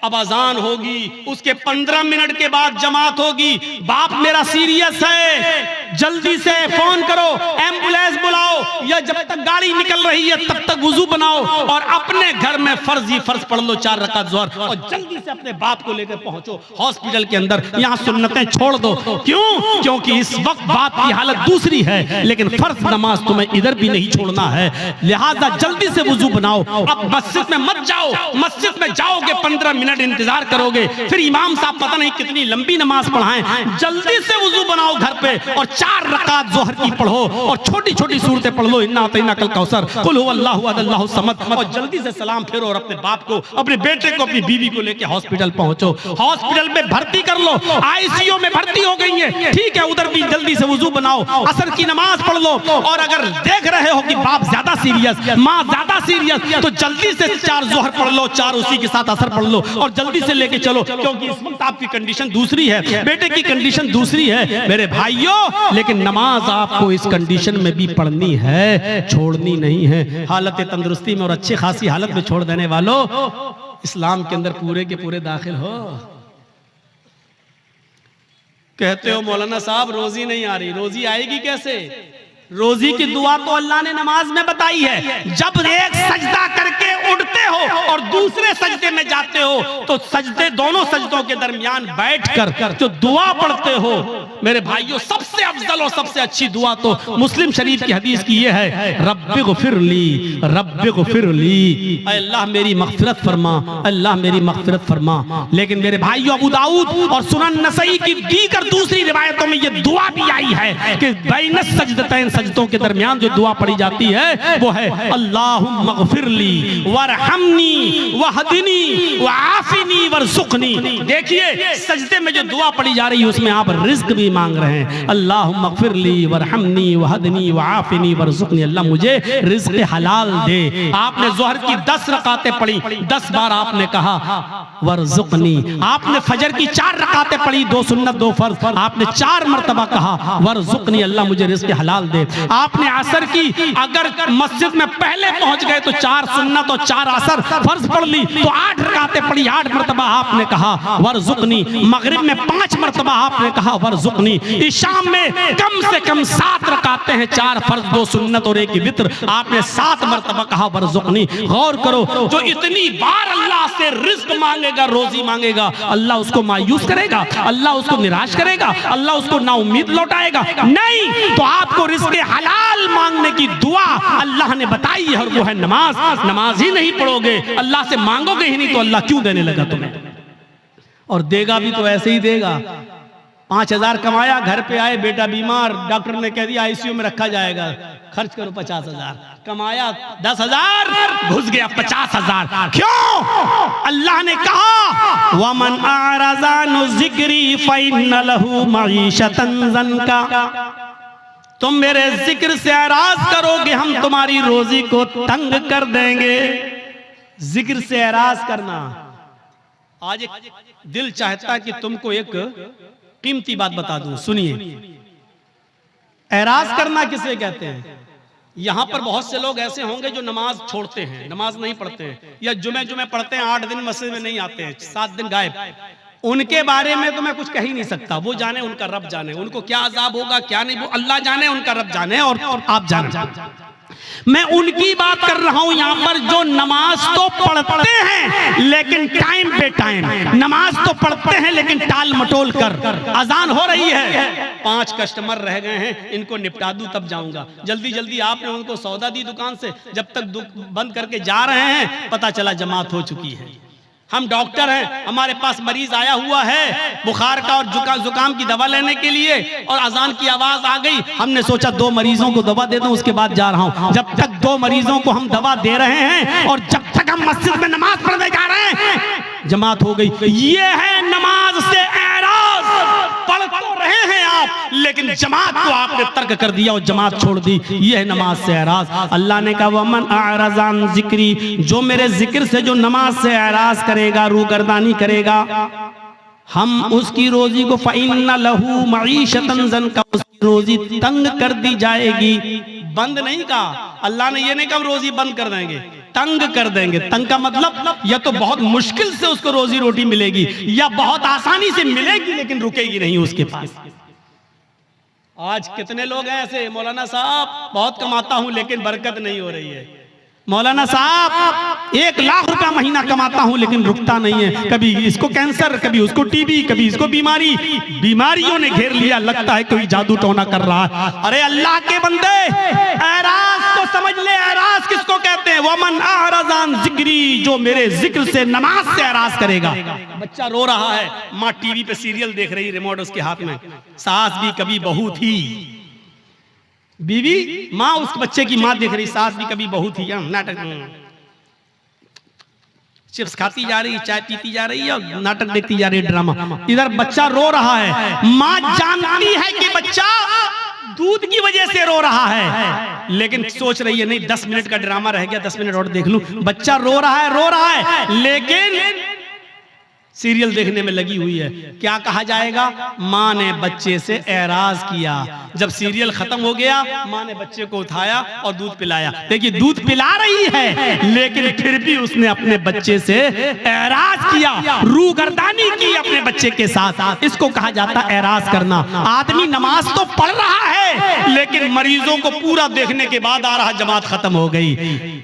अब अजान होगी, उसके 15 मिनट के बाद जमात होगी। बाप मेरा सीरियस है, जल्दी से फोन करो, एम्बुलेंस बुलाओ, या जब तक गाड़ी निकल रही है तब तक वुजू बनाओ और अपने घर में फर्ज ही फर्ज पढ़ लो, 4 रकात ज़ोहर, और जल्दी से अपने बाप को लेकर पहुंचो हॉस्पिटल के अंदर। यहाँ सुन्नतें छोड़ दो। क्यों? क्योंकि इस वक्त बाप की हालत दूसरी है, लेकिन फर्ज नमाज तुम्हें इधर भी नहीं छोड़ना है। लिहाजा जल्दी से वुजू बनाओ। अब मस्जिद में मत जाओ, मस्जिद में जाओगे 15 मिनट इंतजार करोगे, फिर इमाम साहब पता नहीं कितनी लंबी नमाज पढ़ाएं। जल्दी से वुजू बनाओ घर पे और 4 रकात ज़ोहर की पढ़ो और छोटी छोटी सूरतें पढ़ लो, इन्ना अतैना कल कौसर, कुल हुवल्लाहु अहद अल्लाहु समद, और जल्दी से सलाम फेरो और अपने बाप को, अपने बेटे को, अपनी बीवी को लेके हॉस्पिटल पहुंचो। हॉस्पिटल में भर्ती कर लो, आईसीयू में भर्ती हो गई है, ठीक है, उधर भी जल्दी से वुजू बनाओ, असर की नमाज पढ़ लो। और अगर देख रहे हो कि बाप ज्यादा सीरियस, माँ ज्यादा सीरियस, तो जल्दी से 4 ज़ोहर पढ़ लो, 4 उसी के साथ असर पढ़ लो और जल्दी से लेके चलो, क्योंकि इस वक्त आपकी कंडीशन दूसरी है, बेटे की कंडीशन दूसरी है। मेरे भाइयों, लेकिन नमाज आपको इस कंडीशन में भी पढ़नी है, छोड़नी नहीं है। हालत तंदुरुस्ती में और अच्छी खासी हालत में छोड़ देने वालों, इस्लाम के अंदर पूरे के पूरे दाखिल हो। कहते हो मौलाना साहब रोजी नहीं आ रही, रोजी आएगी कैसे? रोजी की दुआ तो अल्लाह ने नमाज में बताई है। जब एक सजदा करके उठते हो और दूसरे सजदे में जाते हो तो सजदे, दोनों सजदों के दरमियान बैठकर जो दुआ पढ़ते हो, मेरे भाइयों, सबसे अफजल और सबसे अच्छी दुआ तो मुस्लिम शरीफ की हदीस की ये है, रब्बिग़फिरली, रब्बिग़फिरली, अल्लाह मेरी मग़फ़िरत फरमा, अल्लाह मेरी मग़फ़िरत फरमा। लेकिन मेरे भाइयों, अबू दाऊद और सुनन नसई की दीगर दूसरी रिवायतों में ये दुआ भी आई है कि बैन सजदतैन, सजदों के दरमियान जो दुआ पढ़ी जाती है वो है अल्लाहुम्मा ग़फ़िरली वरहमनी वहदिनी वआफ़िनी वरज़ुक़नी। देखिए, सजदे में जो दुआ पढ़ी जा रही है उसमें आप रिज़्क़ भी मांग रहे हैं, अल्लाहुम्मा ग़फ़िरली वरहमनी वहदिनी वआफ़िनी वरज़ुक़नी, अल्लाह मुझे रिज़्क़ हलाल दे। आपने ज़ोहर की 10 रकातें पढ़ी, 10 बार आपने कहा वरज़ुक़नी। आपने फजर की 4 रकातें पढ़ी, 2 सुन्नत 2 फर्ज, आपने 4 मरतबा कहा वरज़ुक़नी, अल्लाह मुझे रिज़्क़ हलाल दे। आपने असर की, अगर मस्जिद में पहले पहुंच गए तो 4 सुन्नत और 4 असर फर्ज पढ़ ली तो 8 रकातें पढ़ी, 8 मरतबा आपने कहा वरज़ुक़नी। मगरिब में 5 मरतबा आपने कहा वरज़ुक़नी। इशाम में कम से कम 7 रकातें हैं, 4 फर्ज 2 सुन्नत और 1 वित्र, आपने 7 मरतबा कहा वरज़ुक़नी। गौर करो, जो इतनी बार अल्लाह से रिज़्क़ मांगेगा, रोजी मांगेगा, अल्लाह उसको मायूस करेगा, अल्लाह उसको निराश करेगा, अल्लाह उसको नाउम्मीद लौटाएगा? नहीं। तो आपको रिज़्क़ हलाल मांगने की दुआ अल्लाह ने बताई है और वो है नमाज। नमाज ही नहीं पढ़ोगे, अल्लाह से मांगोगे ही नहीं तो अल्लाह क्यों देने लगा तुम्हें? और देगा भी तो ऐसे ही देगा। 5,000 कमाया, घर पे आए, बेटा बीमार, डॉक्टर ने कह दिया आईसीयू में रखा जाएगा, खर्च करो 50,000। कमाया 10,000, घुस गया 50,000। क्यों? अल्लाह ने कहा वमन आरज़ा अन ज़िक्री फ़इन्न लहू मईशतन ज़न्का, तुम मेरे जिक्र से एराज करोगे, हम तुम्हारी रोजी को तंग कर देंगे। जिक्र से एराज करना। आज एक दिल चाहता है कि तुमको एक कीमती बात बता दूं, सुनिए। एराज करना किसे कहते हैं? यहां पर बहुत से लोग ऐसे होंगे जो नमाज छोड़ते हैं, नमाज नहीं पढ़ते हैं, या जुमे पढ़ते हैं, 8 दिन मस्जिद में नहीं आते हैं, 7 दिन गायब। उनके बारे में तो मैं कुछ कह ही नहीं सकता, वो जाने, उनका रब जाने, उनको क्या अजाब होगा क्या नहीं, वो अल्लाह जाने, उनका रब जाने और आप जाने। मैं उनकी बात कर रहा हूं यहां पर जो नमाज तो पढ़ते हैं लेकिन टाइम पे टाइम, नमाज तो पढ़ते हैं लेकिन टाल मटोल कर। अजान हो रही है, 5 कस्टमर रह गए हैं, इनको निपटा दूं तब जाऊंगा। जल्दी जल्दी आपने उनको सौदा दी दुकान से, जब तक बंद करके जा रहे हैं पता चला जमात हो चुकी है। हम डॉक्टर हैं, हमारे पास मरीज आया हुआ है बुखार का और जुकाम की दवा लेने के लिए, और अजान की आवाज आ गई, हमने सोचा 2 मरीजों को दवा दे दूं, उसके बाद जा रहा हूं। जब तक 2 मरीजों को हम दवा दे रहे हैं और जब तक हम मस्जिद में नमाज पढ़ने जा रहे हैं जमात हो गई। ये है नमाज से एराज। पढ़ तो रहे हैं आप लेकिन जमात को आपने तर्क कर दिया और जमात छोड़ दी, ये है नमाज से एराज। अल्लाह ने कहा वमन अअरज़ा अन ज़िक्री, जो मेरे जिक्र से जो नमाज से एराज करेगा, रूगर्दानी करेगा, हम उसकी रोजी को फ़इन्न लहू मईशतन ज़न्का, उसकी रोजी तंग कर दी जाएगी। बंद नहीं कहा अल्लाह ने, ये नहीं कहा रोजी बंद कर देंगे, तंग कर देंगे। तंग का मतलब या तो बहुत मुश्किल से उसको रोजी रोटी मिलेगी या बहुत आसानी से मिलेगी लेकिन रुकेगी नहीं उसके पास। आज कितने लोग हैं ऐसे, मौलाना साहब बहुत कमाता हूं लेकिन बरकत नहीं हो रही है, मौलाना साहब 1 लाख रुपया महीना कमाता हूं लेकिन रुकता नहीं है, कभी इसको कैंसर, कभी उसको टीबी, कभी इसको बीमारी, बीमारियों ने घेर लिया, लगता है कोई जादू टोना कर रहा है। अरे अल्लाह के बंदे, एराज तो समझ ले, एराज किसको कहते हैं? वमन अअरज़ा अन ज़िक्री, जो मेरे जिक्र से नमाज से एराज करेगा। बच्चा रो रहा है, माँ टीवी पे सीरियल देख रही, रिमोट उसके हाथ में, सास भी कभी बहू थी, बीवी माँ उस बच्चे की माँ देख रही, सास भी कभी बहू थी, नाटक, चिप्स खाती जा रही, चाय पीती जा रही और नाटक देखती जा रही, ड्रामा। इधर बच्चा रो रहा है, माँ जानती है कि बच्चा दूध की वजह से रो रहा है लेकिन सोच रही है नहीं 10 मिनट का ड्रामा रह गया, 10 मिनट और देख लूं। बच्चा रो रहा है लेकिन सीरियल देखने में लगी हुई है। क्या कहा जाएगा? माँ ने बच्चे से एराज किया। जब सीरियल खत्म हो गया, माँ ने बच्चे को उठाया और दूध पिलाया। देखिए दूध पिला रही है लेकिन फिर भी उसने अपने बच्चे से एराज किया, रूगर्दानी की अपने बच्चे के साथ। इसको कहा जाता है एराज करना। आदमी नमाज तो पढ़ रहा है लेकिन मरीजों को पूरा देखने के बाद आ रहा, जमात खत्म हो गई।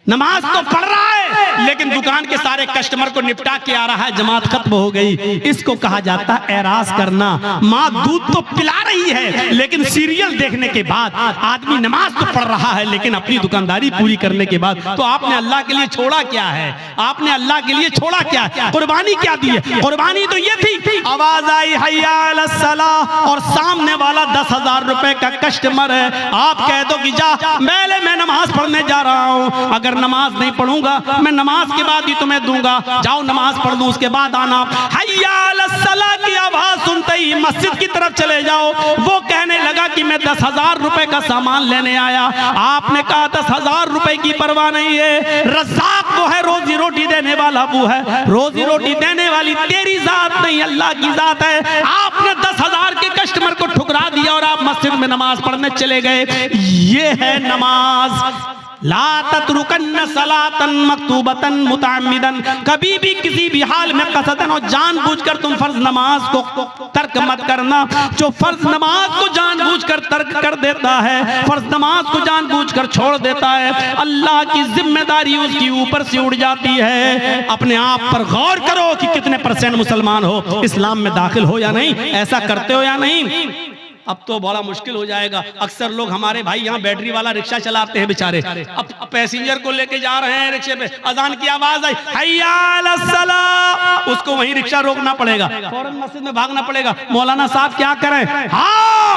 नमाज तो पढ़ रहा है लेकिन दुकान के सारे कस्टमर को निपटा के आ रहा है, जमात खत्म हो गई। इसको कहा जाता है एराज करना। माँ दूध तो पिला रही है, लेकिन सीरियल देखने के बाद आदमी नमाज तो पढ़ रहा है, लेकिन अपनी दुकानदारी पूरी करने के बाद तो आपने अल्लाह के लिए छोड़ा क्या है? आपने अल्लाह के लिए छोड़ा क्या? कुर्बानी क्या दी है? कुर्बानी तो ये थी, आवाज आई हय्या अला सलाह और सामने वाला 10,000 रुपए का कस्टमर है। आप कह दो कि जा पहले मैं नमाज पढ़ने जा रहा हूं, अगर नमाज नहीं पढ़ूंगा मैं नमाज के बाद ही तुम्हें दूंगा, जाओ नमाज पढ़ दो उसके बाद आना। हय्या अला सलाह की आवाज सुनते ही मस्जिद की तरफ चले जाओ। वो कहने लगा कि मैं 10,000 रुपए का सामान लेने आया। आपने कहा 10,000 रुपए की परवाह नहीं है, रज़्ज़ाक़ वो है, रोजी रोटी देने वाला वो है, रोजी रोटी देने वाली तेरी जात नहीं अल्लाह की जात है। आपने 10,000 के कस्टमर को ठुकरा दिया और आप मस्जिद में नमाज पढ़ने चले गए। ये है नमाज। ला ततरुकन्न सलातन मक्तूबतन मुतअम्मिदन, कभी भी किसी भी हाल में कसदन और जानबूझकर तुम फर्ज नमाज को तर्क मत करना। जो फर्ज नमाज को जानबूझकर तर्क कर देता है, फर्ज नमाज को जानबूझकर छोड़ देता है, अल्लाह की जिम्मेदारी उसकी ऊपर से उड़ जाती है। अपने आप पर गौर करो कि कितने % मुसलमान हो, इस्लाम में दाखिल हो या नहीं, ऐसा करते हो या नहीं। अब तो बड़ा मुश्किल हो जाएगा। अक्सर लोग हमारे भाई यहाँ बैटरी वाला रिक्शा चलाते हैं बेचारे, अब पैसेंजर को लेके जा रहे हैं रिक्शे पे, अजान की आवाज आई हय्या अला सलाह, उसको वहीं रिक्शा रोकना पड़ेगा, फौरन मस्जिद में भागना पड़ेगा। मौलाना साहब क्या करें? हाँ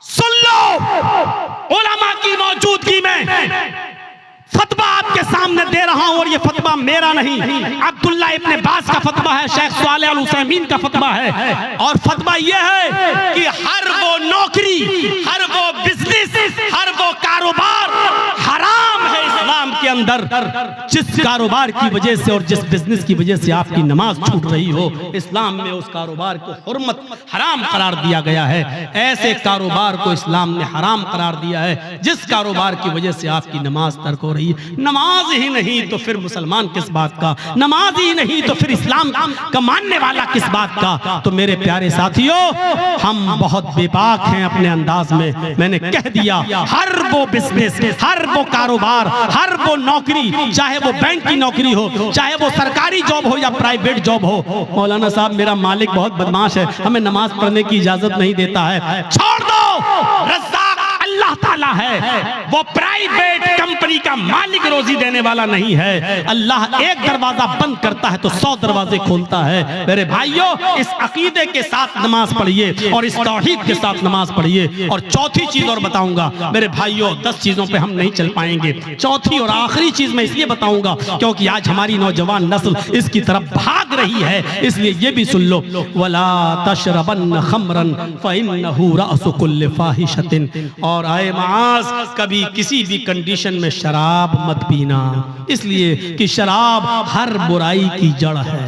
सुन लो, उलमा की मौजूदगी में फतवा आपके सामने दे रहा हूं, और ये फतवा मेरा नहीं, अब्दुल्ला इब्ने बास का फतवा है, शेख सालेह अल उसैमीन का फतवा है। और फतवा यह है कि हर वो नौकरी, हर वो बिजनेस, हर वो कारोबार हराम है इस्लाम के अंदर। जिस कारोबार की वजह से और जिस बिजनेस की वजह से आपकी नमाज छूट रही हो, इस्लाम में उस कारोबार को हुर्मत हराम करार दिया गया है। ऐसे कारोबार को इस्लाम ने हराम करार दिया है जिस कारोबार की वजह से आपकी नमाज तर्क हो रही। नमाज ही नहीं तो फिर मुसलमान किस बात का? नमाज ही नहीं तो फिर इस्लाम का मानने वाला किस बात का? तो मेरे प्यारे साथियों, हम बहुत बेबाक हैं अपने अंदाज में। मैंने कह दिया, हर वो बिजनेस, हर वो कारोबार, हर वो नौकरी, चाहे वो बैंक की नौकरी हो, चाहे वो सरकारी जॉब हो या प्राइवेट जॉब हो। मौलाना साहब मेरा मालिक बहुत बदमाश है, हमें नमाज पढ़ने की इजाजत नहीं देता है। छोड़ दो, रज़्ज़ाक़ अल्लाह ताला है, वो प्राइवेट कंपनी का मालिक रोजी देने वाला नहीं है। अल्लाह एक दरवाजा बंद करता है तो 100 दरवाजे खोलता है। मेरे भाइयों, इस अकीदे के साथ नमाज पढ़िए और इस तौहीद के साथ नमाज पढ़िए। और चौथी चीज और बताऊंगा मेरे भाइयों, 10 चीजों पे हम नहीं चल पाएंगे। चौथी और आखिरी चीज मैं इसलिए बताऊंगा क्योंकि आज हमारी नौजवान नस्ल इसकी तरफ भाग रही है, इसलिए ये भी सुन लो। वला तशरबन खमरन फइन्नहु रअसु कुल्लि फाहिशतिन, और आए मास, कभी किसी भी कंडीशन में शराब मत पीना, इसलिए कि शराब हर बुराई की जड़ है।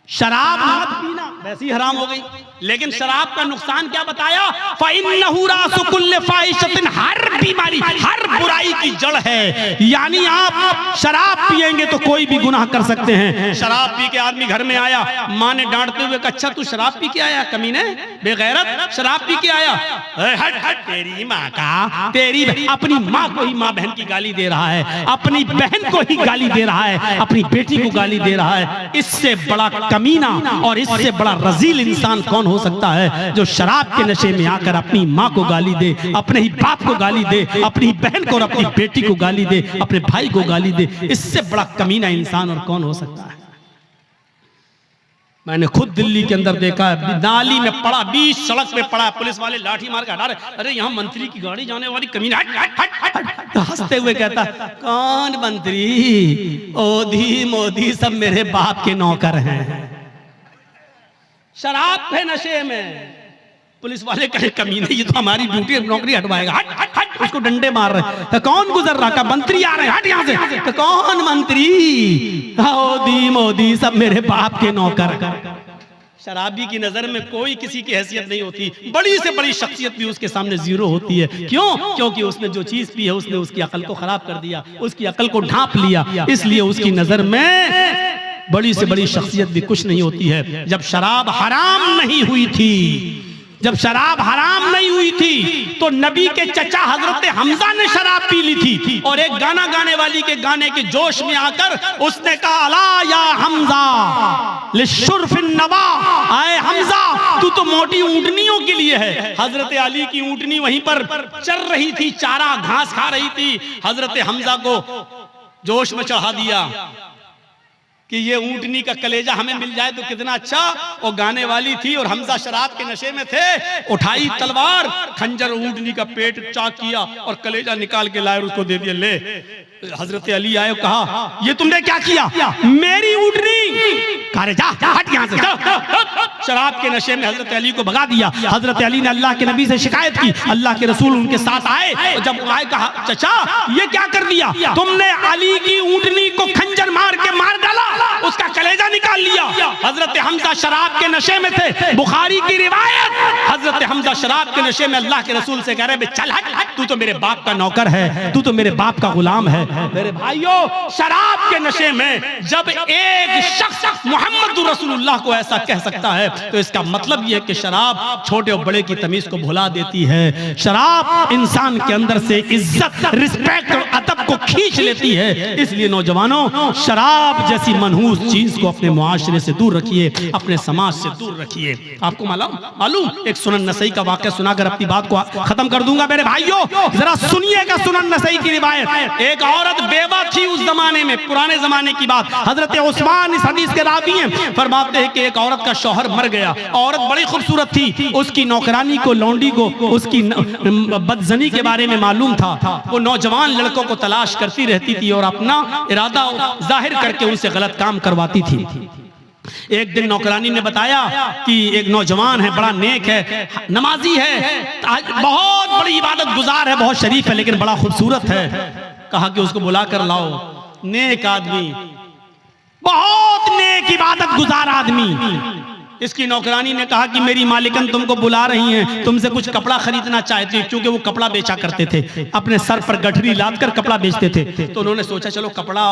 शराब मत पीना वैसे ही हराम हो गई, लेकिन शराब का नुकसान क्या बताया? फ़इन्नहु रासु कुल्लि फ़ाहिशतिन, हर बीमारी, हर बुराई की जड़ है। यानी आप शराब पिएंगे तो कोई भी गुनाह कर सकते हैं। शराब पी के आदमी घर में आया, माँ ने डांटते हुए कहा, अच्छा तू शराब पी के आया कमीने, बेगैरत, शराब पी के आया, हट हट, तेरी माँ का, तेरी अपनी माँ को ही माँ बहन की गाली दे रहा है, अपनी बहन को ही गाली दे रहा है, अपनी बेटी को गाली दे रहा है। इससे बड़ा कमीना और इससे बड़ा रजील इंसान कौन हो सकता है जो शराब के नशे में आकर अपनी माँ को गाली दे, अपने ही बाप को गाली दे, अपनी बहन को और अपनी बेटी को गाली दे, अपने भाई को गाली दे। इससे बड़ा कमीना इंसान और कौन हो सकता है? मैंने खुद दिल्ली के अंदर देखा है, नाली में पड़ा, बीच सड़क पे पड़ा, पुलिस वाले लाठी मार के हटा रहे, अरे यहाँ मंत्री की गाड़ी जाने वाली कमीना, हट हट हट हट। तो हंसते हुए कहता, कौन मंत्री? ओधी मोदी सब मेरे बाप के नौकर हैं। शराब पे नशे में पुलिस वाले कहे, कमीने ये तो हमारी ड्यूटी नौकरी हटवाएगा, हट हट हट, उसको डंडे मार रहे हैं। तो कौन गुजर रहा? का मंत्री आ रहे हैं, हट यहाँ से। तो कौन मंत्री? मोदी मोदी सब मेरे बाप के नौकर। शराबी की नजर में कोई किसी की हैसियत नहीं होती, बड़ी से बड़ी शख्सियत भी उसके सामने जीरो होती है। क्यों? क्योंकि उसने जो चीज पी है उसने उसकी अकल को खराब कर दिया, उसकी अकल को ढांप लिया, इसलिए उसकी नजर में बड़ी से बड़ी शख्सियत भी कुछ नहीं होती है। जब शराब हराम नहीं हुई थी जब शराब हराम नहीं हुई थी तो नबी के चचा हजरत हमजा ने शराब पी ली थी और एक गाना गाने वाली के गाने के जोश में आकर उसने कहा अला या हमजा लिशुर्फिन नवा, आए हमजा तू तो मोटी ऊंटनियों के लिए है। हजरत अली की ऊंटनी वहीं पर चर रही थी, चारा घास खा रही थी। हजरत हमजा को जोश में चढ़ा दिया कि ये ऊंटनी का कलेजा हमें मिल जाए तो कितना अच्छा। वो गाने वाली थी और हमजा शराब के नशे में थे। उठाई तलवार, खंजर ऊंटनी का पेट चाक किया और कलेजा निकाल के लाए, उसको दे दिया। ले हजरत अली आए, कहा ये तुमने क्या किया? मेरी ऊंटनी। कहा जा हट यहां से। शराब के नशे में हजरत अली को भगा दिया। हजरत अली ने अल्लाह के नबी से शिकायत की। अल्लाह के रसूल उनके साथ आए। जब आए कहा चचा ये क्या कर दिया तुमने? अली की ऊंटनी को खंजर मार के मार डाला, उसका कलेजा निकाल लिया। हजरत हमजा शराब के नशे में थे। बुखारी की रिवायत, हजरत हमजा शराब के नशे में अल्लाह के रसूल से कह रहे चल हट, तू तो मेरे बाप का नौकर है, तू तो मेरे बाप का गुलाम है। मेरे भाइयों, शराब के नशे में जब एक शख्स मोहम्मद रसूलुल्लाह को ऐसा कह सकता है तो इसका मतलब यह है कि शराब छोटे और बड़े की तमीज को भुला देती है। शराब इंसान के अंदर से इज्जत, रिस्पेक्ट और अदब को खींच लेती है। इसलिए नौजवानों, शराब जैसी मनहूस चीज को अपने मुआशरे से दूर रखिए, अपने समाज से दूर रखिए। आपको मालूम एक सुनन नसई का वाक़या सुनाकर अपनी बात को खत्म कर दूंगा। मेरे भाइयों जरा सुनिएगा सुनन नसई की रिवायत। एक औरत बेवा थी उस जमाने में, पुराने जमाने की बात। हजरत उस्मान इस हदीस के रावी हैं, फरमाते हैं कि एक औरत का शौहर मर गया। औरत बड़ी खूबसूरत थी, उसकी नौकरानी को, लौंडी को उसकी बदजनी के बारे में मालूम था। वो नौजवान लड़कों को तलाश करती रहती थी और अपना इरादा जाहिर करके उनसे गलत काम करवाती थी। एक दिन नौकरानी ने बताया कि एक नौजवान है, बड़ा नेक है, नमाजी है, बहुत बड़ी इबादत गुजार है, बहुत शरीफ है, लेकिन बड़ा खूबसूरत है। कहा कि उसको बुला कर लाओ। नेक आदमी, बहुत नेक इबादत गुजार आदमी। इसकी नौकरानी ने कहा कि मेरी मालिकन तुमको बुला रही हैं, तुमसे कुछ कपड़ा खरीदना चाहती है, क्योंकि वो कपड़ा बेचा करते थे, अपने सर पर गठरी लाद कर कपड़ा बेचते थे। तो उन्होंने सोचा चलो कपड़ा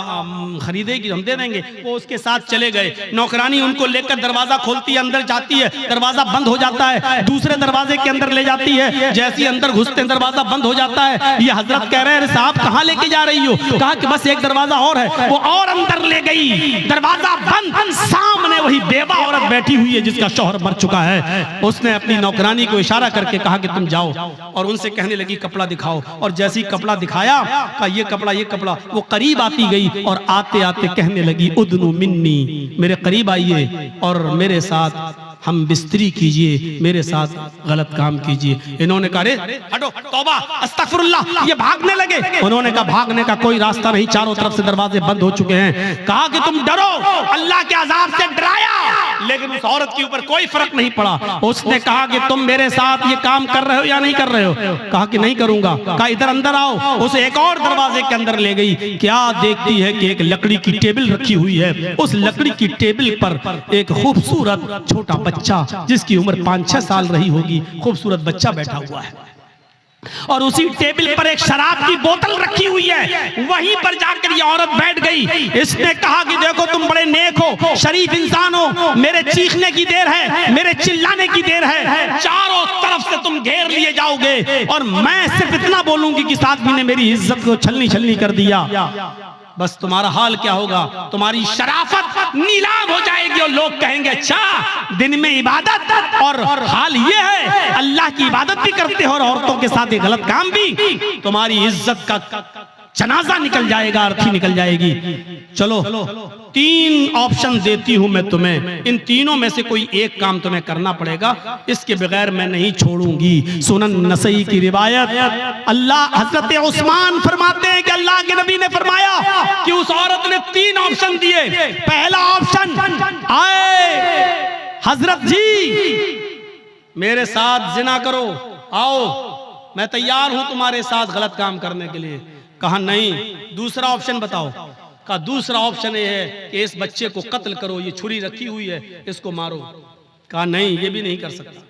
खरीदेगी, हम दे देंगे। वो उसके साथ चले गए। नौकरानी उनको लेकर दरवाजा खोलती है, अंदर जाती है, दरवाजा बंद हो जाता है, दूसरे दरवाजे के अंदर ले जाती है। जैसे ही अंदर घुसते दरवाजा बंद हो जाता है। ये हजरत कह रहे हैं साहब कहाँ लेके जा रही हो? कहा कि बस एक दरवाजा और है। वो और अंदर ले गई, दरवाजा बंद, सामने वही बेवा औरत बैठी हुई है जिसका शौहर मर चुका है। उसने अपनी नौकरानी को इशारा करके कहा कि तुम जाओ, और उनसे कहने लगी कपड़ा दिखाओ। और जैसे ही कपड़ा दिखाया, कहा ये कपड़ा, ये कपड़ा। वो करीब आती गई और आते आते कहने लगी उदनु मिन्नी, मेरे करीब आइए और मेरे साथ हम बिस्तरी कीजिए, मेरे साथ गलत काम कीजिए। इन्होंने कहा रे हटो, तौबा, अस्तगफिरुल्लाह। ये भागने लगे। उन्होंने कहा भागने का कोई रास्ता नहीं, चारों तरफ से दरवाजे बंद हो चुके हैं। कहा कि तुम डरो, अल्लाह के अजाब से डराया, लेकिन उस औरत के ऊपर कोई फर्क नहीं पड़ा। उसने कहा कि तुम मेरे साथ ये काम कर रहे हो या नहीं कर रहे हो? कहा कि नहीं करूंगा। कहा इधर अंदर आओ। उसे एक और दरवाजे के अंदर ले गई। क्या देखती है कि एक लकड़ी की टेबल रखी हुई है। उस लकड़ी की टेबल पर एक खूबसूरत छोटा बच्चा, जिसकी उम्र 5-6 साल रही होगी, खूबसूरत बच्चा बैठा हुआ है। और उसी टेबल पर एक शराब की बोतल रखी हुई है। वहीं पर जाकर ये औरत बैठ गई। इसने कहा कि देखो तुम बड़े नेक हो, शरीफ इंसान हो, मेरे चीखने की देर है, मेरे चिल्लाने की देर है, चारों तरफ से तुम घेर लिए जाओगे और मैं सिर्फ इतना बोलूंगी कि इस आदमी ने मेरी इज्जत को छलनी छलनी कर दिया। बस तुम्हारा हाल क्या होगा? तुम्हारी शराफत नीलाम हो जाएगी और लोग कहेंगे अच्छा दिन में इबादत और हाल ये है अल्लाह की इबादत भी करते हो और औरतों के साथ ये गलत काम भी। तुम्हारी इज्जत का जनाजा निकल जाएगा, अर्थी निकल जाएगी। चलो 3 ऑप्शन देती हूं मैं तुम्हें, इन तीनों में से कोई एक काम तुम्हें करना पड़ेगा, इसके बगैर मैं नहीं छोड़ूंगी। सुनन नसई की रिवायत। अल्लाह हजरत उस्मान फरमाते हैं कि अल्लाह के नबी ने फरमाया कि उस औरत ने 3 ऑप्शन दिए। पहला ऑप्शन, आए हजरत जी मेरे साथ जिना करो, आओ मैं तैयार हूं तुम्हारे साथ गलत काम करने के लिए। कहा नहीं। दूसरा ऑप्शन बताओ। कहा दूसरा ऑप्शन ये है कि इस बच्चे को कत्ल करो, ये छुरी रखी हुई है, इसको मारो। कहा नहीं, ये भी नहीं कर सकता।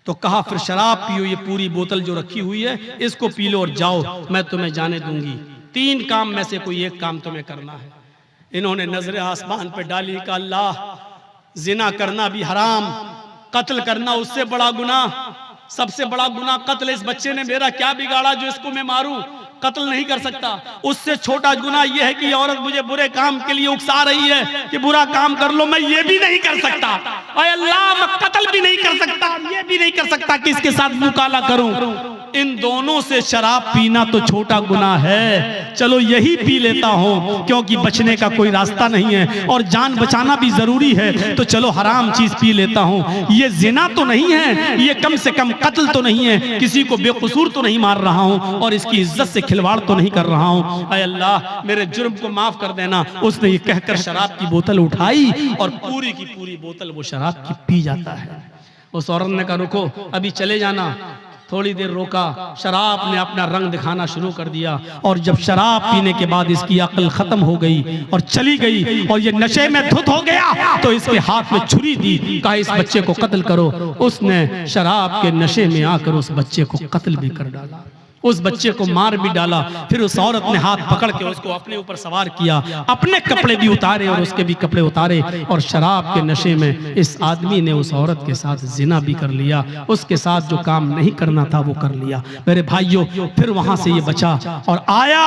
तो कहा फिर शराब पियो, ये पूरी बोतल जो रखी हुई है इसको पी लो और जाओ, मैं तुम्हें जाने दूंगी। 3 काम में से कोई एक काम तुम्हें करना है। इन्होंने नजरें आसमान पे डाली, कहा अल्लाह जिना करना भी हराम, कत्ल करना उससे बड़ा गुनाह, सबसे बड़ा गुनाह कत्ल। इस बच्चे ने मेरा क्या बिगाड़ा जो इसको मैं मारूं? कत्ल नहीं कर सकता। उससे छोटा गुनाह यह है कि औरत मुझे बुरे काम के लिए उकसा रही है कि बुरा काम कर लो, मैं ये भी नहीं कर सकता। अरे अल्लाह, मैं कत्ल भी नहीं कर सकता, ये भी नहीं कर सकता कि इसके साथ मुंह काला करूं। इन दोनों से शराब पीना तो छोटा गुनाह है, चलो यही पी लेता हूं क्योंकि बचने का कोई रास्ता नहीं है और जान बचाना भी जरूरी है, तो चलो हराम चीज पी लेता हूं। ये जिना तो नहीं है, ये कम से कम कत्ल तो नहीं है, किसी को बेकसूर तो नहीं मार रहा हूं और इसकी इज्जत से खिलवाड़ तो नहीं कर रहा हूं। ऐ अल्लाह, मेरे जुर्म को माफ कर देना। उसने ये कहकर शराब की बोतल उठाई और पूरी की पूरी बोतल वो शराब की पी जाता है। उस औरत ने कहा रुको, अभी चले जाना। थोड़ी देर रोका, शराब ने अपना रंग दिखाना शुरू कर दिया और जब शराब पीने के बाद इसकी अक्ल खत्म हो गई और चली गई और ये नशे में धुत हो गया तो इसके हाथ में छुरी दी, कहा इस बच्चे को कत्ल करो। उसने शराब के नशे में आकर उस बच्चे को कत्ल भी कर डाला, उस बच्चे को मार भी डाला। फिर उस औरत ने हाथ पकड़ के उसको अपने ऊपर सवार किया, अपने कपड़े भी उतारे और उसके भी कपड़े उतारे और शराब के नशे में इस आदमी ने उस औरत के साथ जिना भी कर लिया। उसके साथ जो काम नहीं करना था वो कर लिया। मेरे भाइयों, फिर वहां से ये बचा और आया,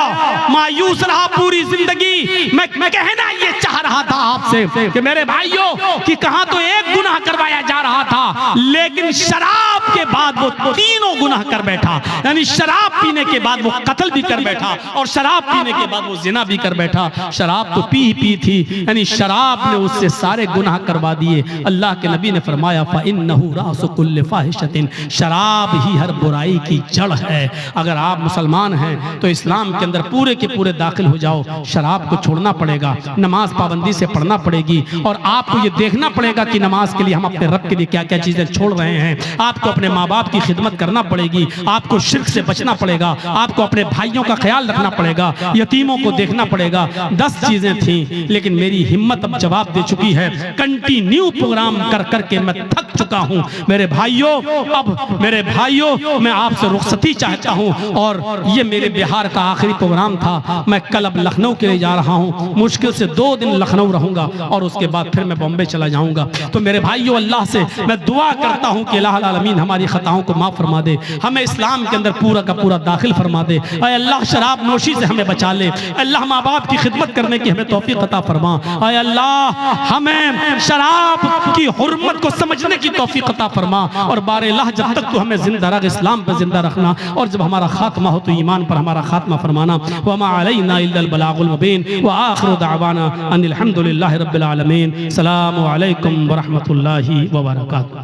मायूस रहा पूरी जिंदगी। मैं कहना ये चाह रहा था आपसे कि मेरे भाइयों कि कहां तो एक गुनाह करवाया जा रहा था, लेकिन शराब के बाद वो तीनों गुनाह कर बैठा। यानी शराब पीने के बाद वो कत्ल भी कर बैठा और शराब पीने के बाद वो जिना भी कर बैठा। शराब तो पी ही पी थी, यानी शराब ने उससे सारे गुनाह करवा दिए। अल्लाह के नबी ने फरमाया फ़इन्नहु रासु कुल्लि फ़ाहिशतिन, शराब ही हर बुराई की जड़ है। अगर आप मुसलमान हैं तो इस्लाम के अंदर पूरे के पूरे दाखिल हो जाओ। शराब को छोड़ना पड़ेगा, नमाज पाबंदी से पढ़ना पड़ेगी और आपको ये देखना पड़ेगा कि नमाज के लिए हम अपने रब के लिए क्या क्या चीजें छोड़ रहे हैं। आपको अपने माँ बाप की खिदमत करना पड़ेगी, आपको शिर्क से बचना पड़ेगा, आपको अपने भाइयों का ख्याल रखना पड़ेगा, यतीमों को देखना पड़ेगा। 10 चीजें थी, लेकिन मेरी हिम्मत अब जवाब दे चुकी है। कंटिन्यू प्रोग्राम कर करके मैं थक चुका हूं। मेरे भाइयों, अब मेरे भाइयों, मैं आपसे रुखसती चाहता हूं और ये मेरे बिहार का आखिरी प्रोग्राम था। मैं कल अब लखनऊ के लिए जा रहा हूं, मुश्किल से 2 दिन लखनऊ रहूंगा और उसके बाद फिर मैं बॉम्बे चला जाऊंगा। तो मेरे भाइयों, अल्लाह से मैं दुआ करता हूं कि अल्लाह आलमीन हमारी खताओं को माफ फरमा दे, हमें इस्लाम के अंदर पूरा का पूरा दाखिल फरमा दे। ऐ अल्लाह, शराब नोशी से हमें बचा ले। अल्लाह, माँ बाप की खिदमत करने की हमें तौफीक अता फरमा। ऐ अल्लाह, हमें शराब की हुर्मत को समझने की तौफीक अता फरमा और बारह जब तक तो हमें जिंदा रख, इस्लाम पर जिंदा रखना और जब हमारा खात्मा हो तो ईमान पर हमारा खात्मा फरमाना। वमा अलैना इल्लल बलागुल मुबीन व आखिरु दअवाना अनिल हम्दुलिल्लाहि रब्बिल आलमीन। अस्सलामु अलैकुम व रहमतुल्लाहि व बरकातुहू।